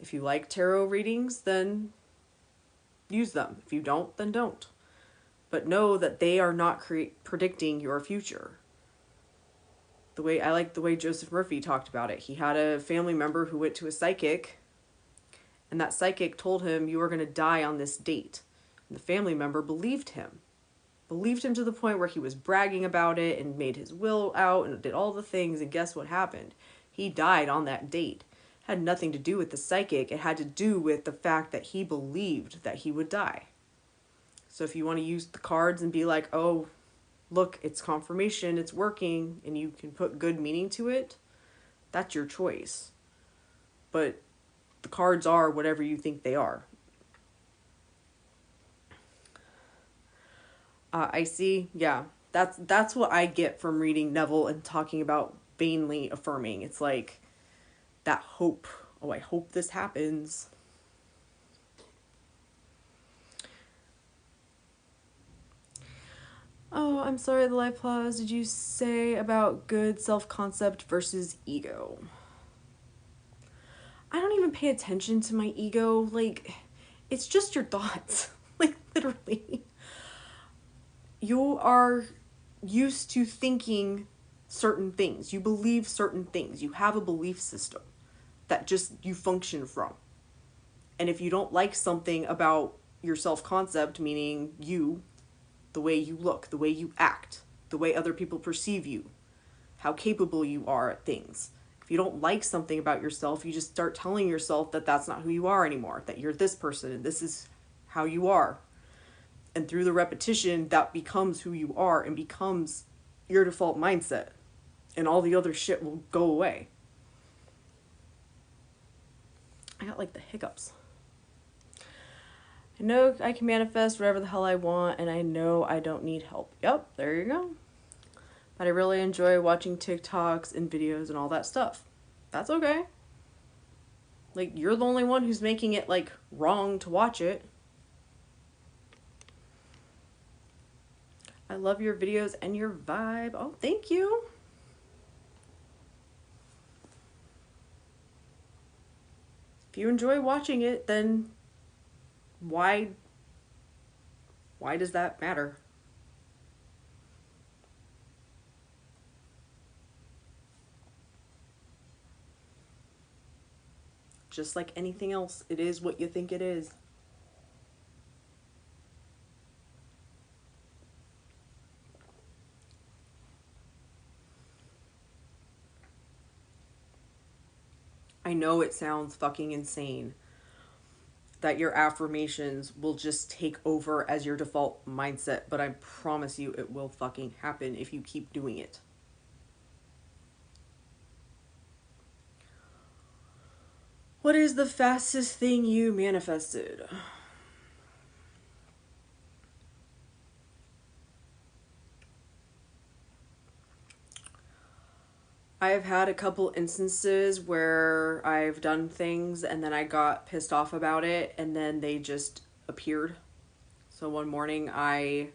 A: If you like tarot readings, then use them. If you don't, then don't. But know that they are not predicting your future. I like the way Joseph Murphy talked about it. He had a family member who went to a psychic, and that psychic told him, you are going to die on this date. And the family member believed him. Believed him to the point where he was bragging about it and made his will out and did all the things, and guess what happened? He died on that date. It had nothing to do with the psychic. It had to do with the fact that he believed that he would die. So if you want to use the cards and be like, oh, look, it's confirmation, it's working, and you can put good meaning to it, that's your choice. But the cards are whatever you think they are. I see, yeah. That's what I get from reading Neville and talking about vainly affirming. It's like that hope. Oh, I hope this happens. Oh, I'm sorry, the live pause. Did you say about good self-concept versus ego? I don't even pay attention to my ego. Like, it's just your thoughts. Like, literally. You are used to thinking certain things. You believe certain things. You have a belief system that just you function from. And if you don't like something about your self-concept, meaning you, the way you look, the way you act, the way other people perceive you, how capable you are at things. If you don't like something about yourself, you just start telling yourself that that's not who you are anymore, that you're this person and this is how you are. And through the repetition, that becomes who you are and becomes your default mindset. And all the other shit will go away. I got like the hiccups. I know I can manifest whatever the hell I want, and I know I don't need help. Yep, there you go. But I really enjoy watching TikToks and videos and all that stuff. That's okay. Like, you're the only one who's making it, like, wrong to watch it. I love your videos and your vibe. Oh, thank you. If you enjoy watching it, then why does that matter? Just like anything else, it is what you think it is. I know it sounds fucking insane that your affirmations will just take over as your default mindset, but I promise you it will fucking happen if you keep doing it. What is the fastest thing you manifested? I've had a couple instances where I've done things and then I got pissed off about it and then they just appeared. So one morning I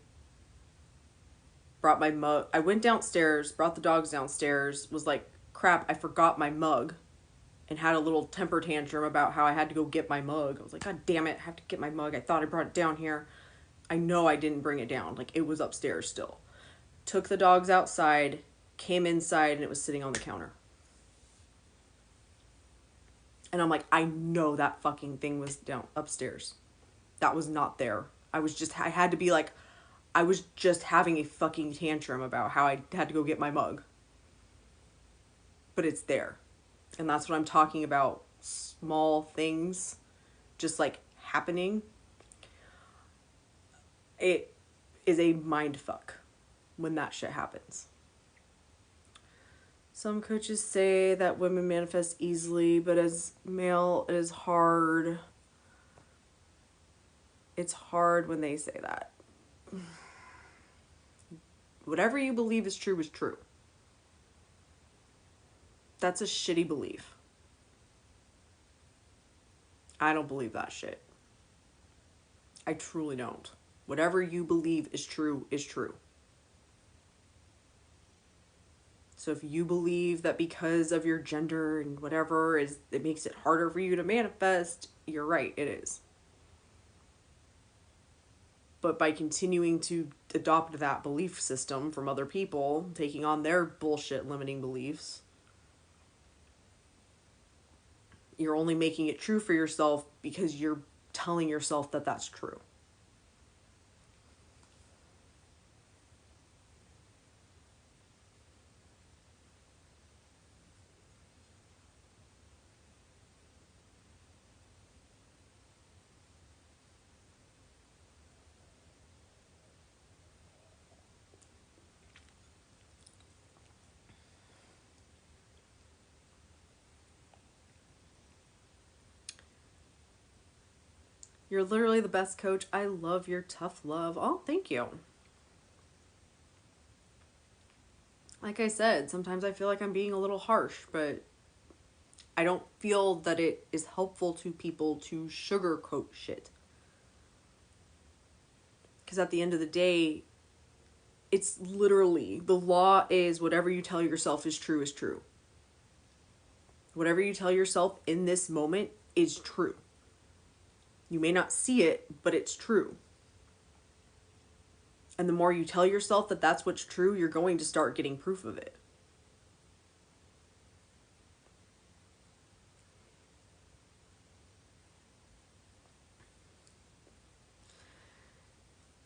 A: brought my mug. I went downstairs, brought the dogs downstairs, was like, crap, I forgot my mug, and had a little temper tantrum about how I had to go get my mug. I was like, God damn it, I have to get my mug. I thought I brought it down here. I know I didn't bring it down. Like, it was upstairs still. Took the dogs outside, came inside, and it was sitting on the counter. And I'm like, I know that fucking thing was down upstairs. That was not there. I had to be like, I was just having a fucking tantrum about how I had to go get my mug. But it's there. And that's what I'm talking about. Small things just like happening. It is a mind fuck when that shit happens. Some coaches say that women manifest easily, but as male, it is hard. It's hard when they say that. Whatever you believe is true is true. That's a shitty belief. I don't believe that shit. I truly don't. Whatever you believe is true is true. So if you believe that because of your gender and whatever it makes it harder for you to manifest, you're right, it is. But by continuing to adopt that belief system from other people, taking on their bullshit limiting beliefs, you're only making it true for yourself because you're telling yourself that that's true. You're literally the best coach. I love your tough love. Oh, thank you. Like I said, sometimes I feel like I'm being a little harsh, but I don't feel that it is helpful to people to sugarcoat shit. Because at the end of the day, it's literally, the law is whatever you tell yourself is true is true. Whatever you tell yourself in this moment is true. You may not see it, but it's true. And the more you tell yourself that that's what's true, you're going to start getting proof of it.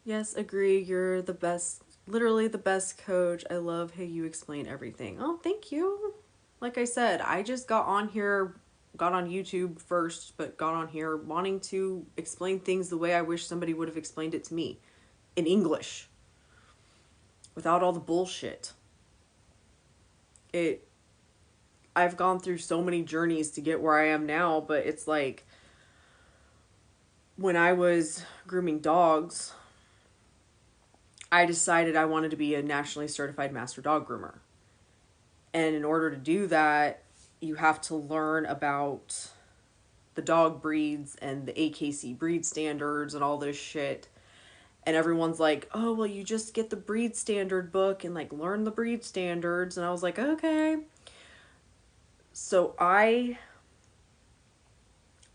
A: Yes, agree. You're the best, literally the best coach. I love how you explain everything. Oh, thank you. Like I said, I just got on YouTube first, but got on here wanting to explain things the way I wish somebody would have explained it to me in English without all the bullshit. I've gone through so many journeys to get where I am now, but it's like when I was grooming dogs, I decided I wanted to be a nationally certified master dog groomer. And in order to do that, you have to learn about the dog breeds and the AKC breed standards and all this shit. And everyone's like, oh, well, you just get the breed standard book and like learn the breed standards. And I was like, okay. So I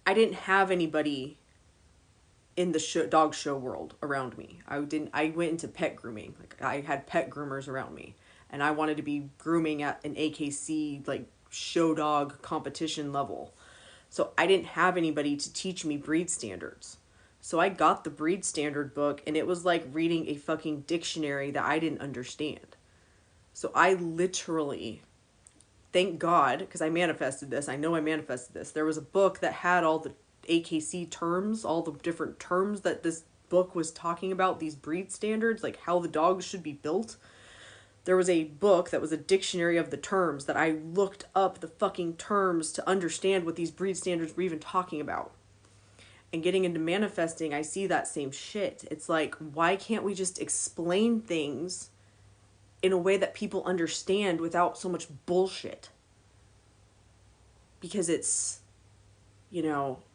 A: I didn't have anybody in the dog show world around me. I went into pet grooming. Like, I had pet groomers around me, and I wanted to be grooming at an AKC like show dog competition level. So I didn't have anybody to teach me breed standards. So I got the breed standard book, and it was like reading a fucking dictionary that I didn't understand. So I literally, thank God, because I manifested this. I know I manifested this. There was a book that had all the AKC terms, all the different terms that this book was talking about, these breed standards, like how the dogs should be built. There was a book that was a dictionary of the terms that I looked up the fucking terms to understand what these breed standards were even talking about. And getting into manifesting, I see that same shit. It's like, why can't we just explain things in a way that people understand without so much bullshit? Because it's,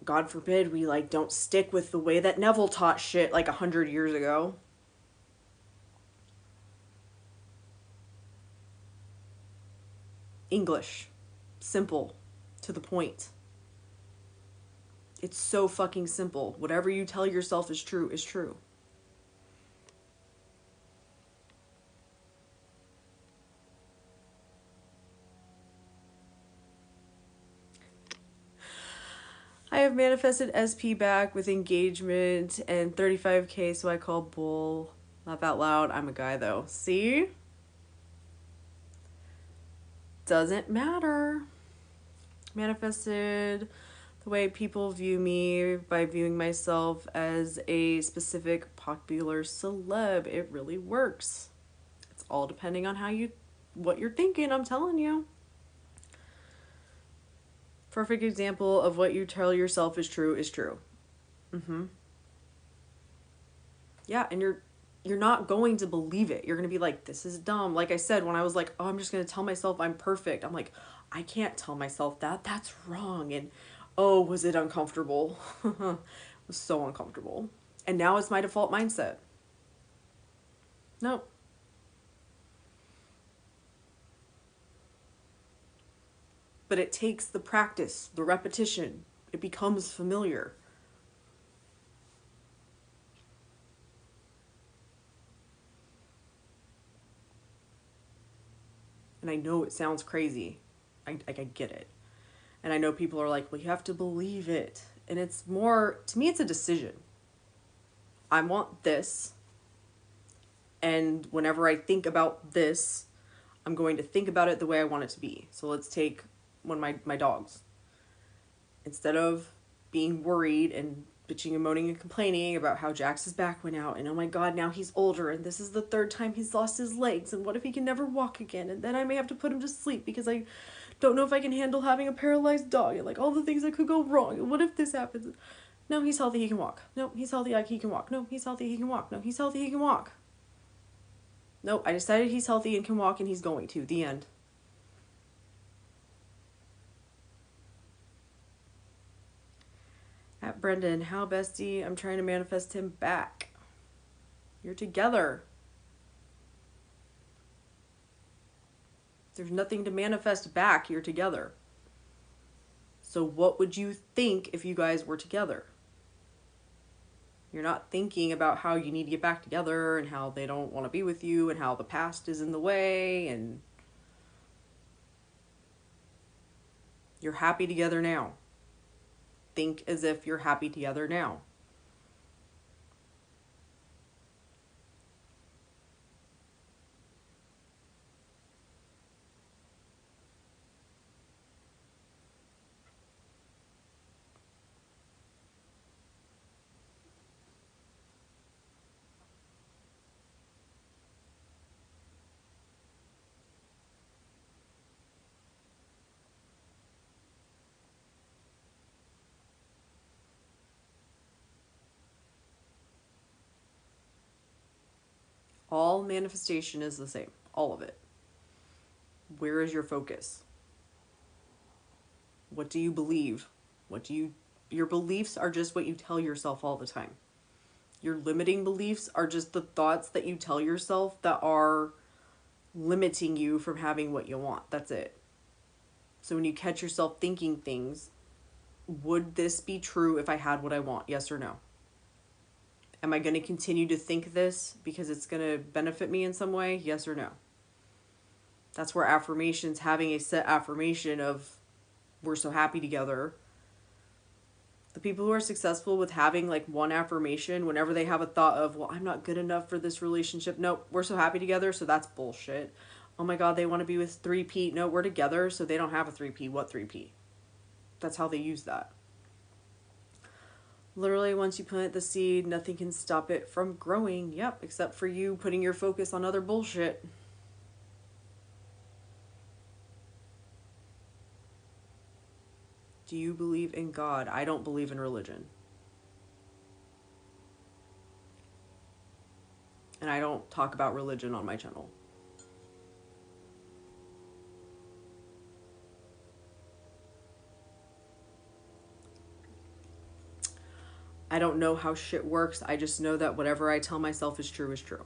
A: God forbid we like don't stick with the way that Neville taught shit like 100 years ago. English. Simple. To the point. It's so fucking simple. Whatever you tell yourself is true is true. I have manifested SP back with engagement and 35K, so I call bull. Laugh out loud. I'm a guy though. See? Doesn't matter. Manifested the way people view me by viewing myself as a specific popular celeb. It really works. It's all depending on what you're thinking, I'm telling you. Perfect example of what you tell yourself is true is true. Yeah, and you're not going to believe it. You're going to be like, this is dumb. Like I said, when I was like, oh, I'm just going to tell myself I'm perfect. I'm like, I can't tell myself that. That's wrong. And oh, was it uncomfortable? It was so uncomfortable. And now it's my default mindset. Nope. But it takes the practice, the repetition. It becomes familiar. And I know it sounds crazy. I get it. And I know people are like, well, you have to believe it. And it's more, to me, it's a decision. I want this. And whenever I think about this, I'm going to think about it the way I want it to be. So let's take one of my dogs. Instead of being worried and bitching and moaning and complaining about how Jax's back went out and oh my god, now he's older and this is the third time he's lost his legs and what if he can never walk again and then I may have to put him to sleep because I don't know if I can handle having a paralyzed dog and like all the things that could go wrong and what if this happens? No, he's healthy, he can walk. No, he's healthy, he can walk. No, he's healthy, he can walk. No, he's healthy, he can walk. No, I decided he's healthy and can walk and he's going to. The end. At Brendan, how bestie? I'm trying to manifest him back. You're together. There's nothing to manifest back. You're together. So what would you think if you guys were together? You're not thinking about how you need to get back together and how they don't want to be with you and how the past is in the way and you're happy together now. Think as if you're happy together now. All manifestation is the same. All of it. Where is your focus? What do you believe? Your beliefs are just what you tell yourself all the time. Your limiting beliefs are just the thoughts that you tell yourself that are limiting you from having what you want. That's it. So when you catch yourself thinking things, would this be true if I had what I want? Yes or no? Am I going to continue to think this because it's going to benefit me in some way? Yes or no? That's where affirmations, having a set affirmation of we're so happy together. The people who are successful with having like one affirmation whenever they have a thought of, well, I'm not good enough for this relationship. Nope, we're so happy together, so that's bullshit. Oh my God, they want to be with 3P. No, we're together, so they don't have a 3P. What 3P? That's how they use that. Literally, once you plant the seed, nothing can stop it from growing. Yep, except for you putting your focus on other bullshit. Do you believe in God? I don't believe in religion. And I don't talk about religion on my channel. I don't know how shit works. I just know that whatever I tell myself is true is true.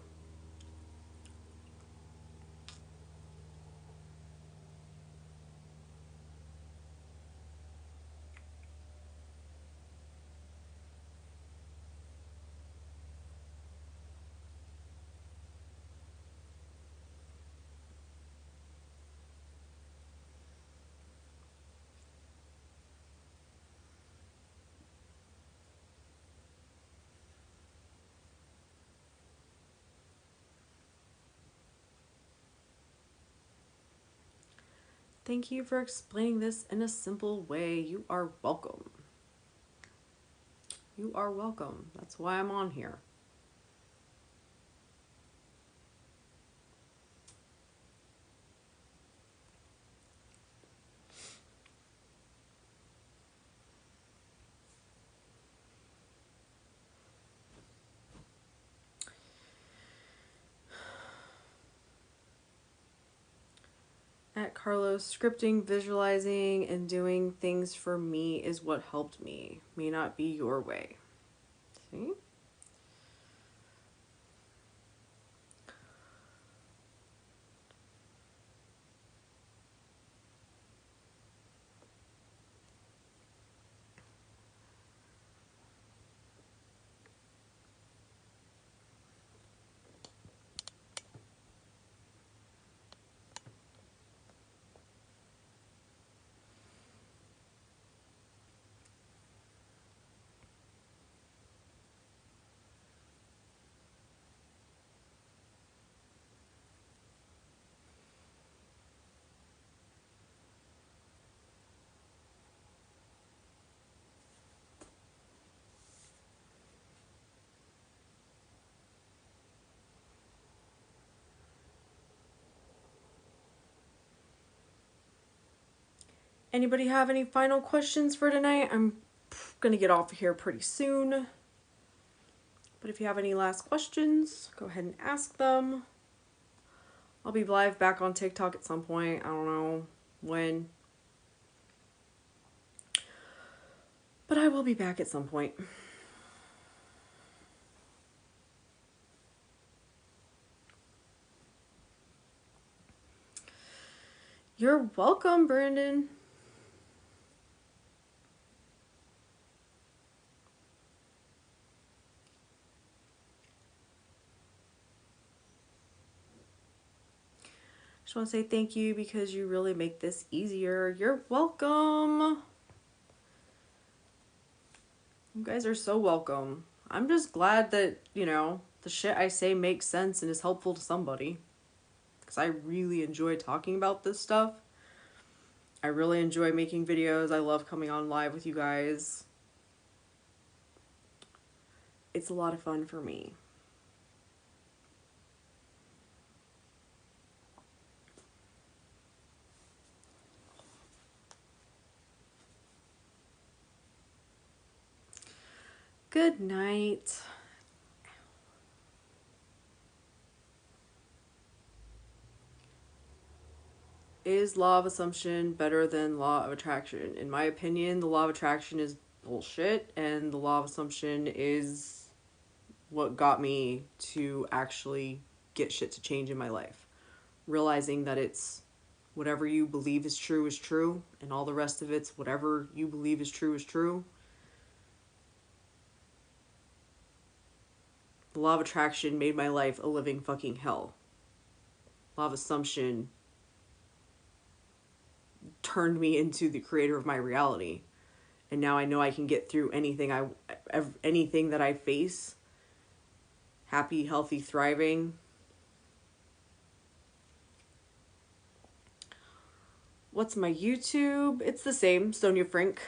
A: Thank you for explaining this in a simple way. You are welcome. You are welcome. That's why I'm on here. At Carlos, scripting, visualizing, and doing things for me is what helped me. May not be your way. See? Anybody have any final questions for tonight? I'm gonna get off of here pretty soon. But if you have any last questions, go ahead and ask them. I'll be live back on TikTok at some point. I don't know when. But I will be back at some point. You're welcome, Brandon. Just want to say thank you because you really make this easier. You're welcome. You guys are so welcome. I'm just glad that, the shit I say makes sense and is helpful to somebody. Because I really enjoy talking about this stuff. I really enjoy making videos. I love coming on live with you guys. It's a lot of fun for me. Good night. Is law of assumption better than law of attraction? In my opinion, the law of attraction is bullshit, and the law of assumption is what got me to actually get shit to change in my life. Realizing that it's whatever you believe is true, and all the rest of it's whatever you believe is true is true. The law of attraction made my life a living fucking hell. Law of assumption turned me into the creator of my reality. And now I know I can get through anything that I face. Happy, healthy, thriving. What's my YouTube? It's the same, Sonia Frank.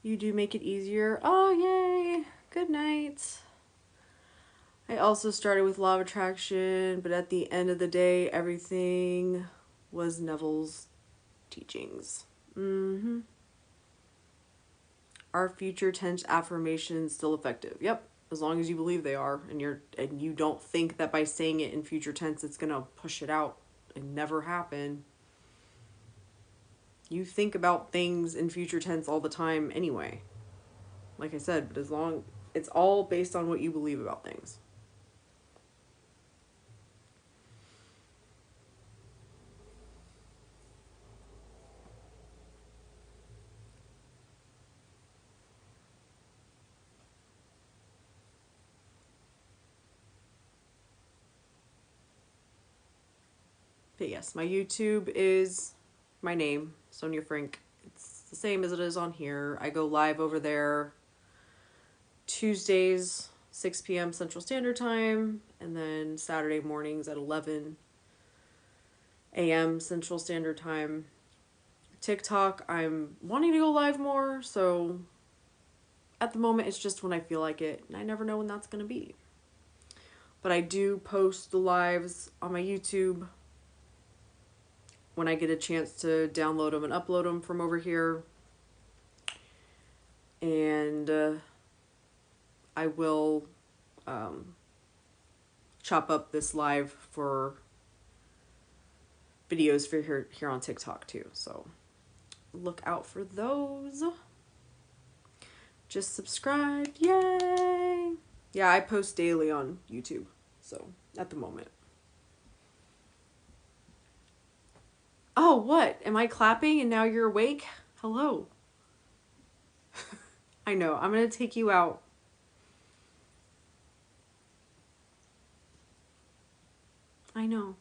A: You do make it easier. Oh, yay. Good night. I also started with law of attraction, but at the end of the day, everything was Neville's teachings. Are future tense affirmations still effective? Yep, as long as you believe they are, and you don't think that by saying it in future tense it's gonna push it out and never happen. You think about things in future tense all the time anyway. Like I said, but it's all based on what you believe about things. But yes, my YouTube is my name, Sonia Frank. It's the same as it is on here. I go live over there Tuesdays, 6 p.m. Central Standard Time, and then Saturday mornings at 11 a.m. Central Standard Time. TikTok, I'm wanting to go live more, so at the moment it's just when I feel like it, and I never know when that's going to be. But I do post the lives on my YouTube when I get a chance to download them and upload them from over here. And I will chop up this live for videos for here on TikTok too. So look out for those. Just subscribe. Yay! Yeah, I post daily on YouTube. So at the moment. Oh, what? Am I clapping and now you're awake? Hello. I know. I'm going to take you out. I know.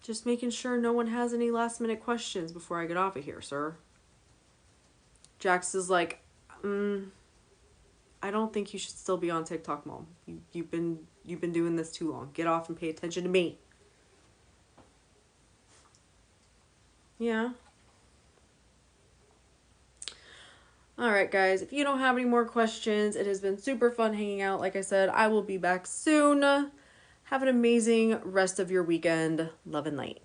A: Just making sure no one has any last minute questions before I get off of here, sir. Jax is like, I don't think you should still be on TikTok, Mom. You've been doing this too long. Get off and pay attention to me. Yeah. Alright, guys. If you don't have any more questions, it has been super fun hanging out. Like I said, I will be back soon. Have an amazing rest of your weekend. Love and light.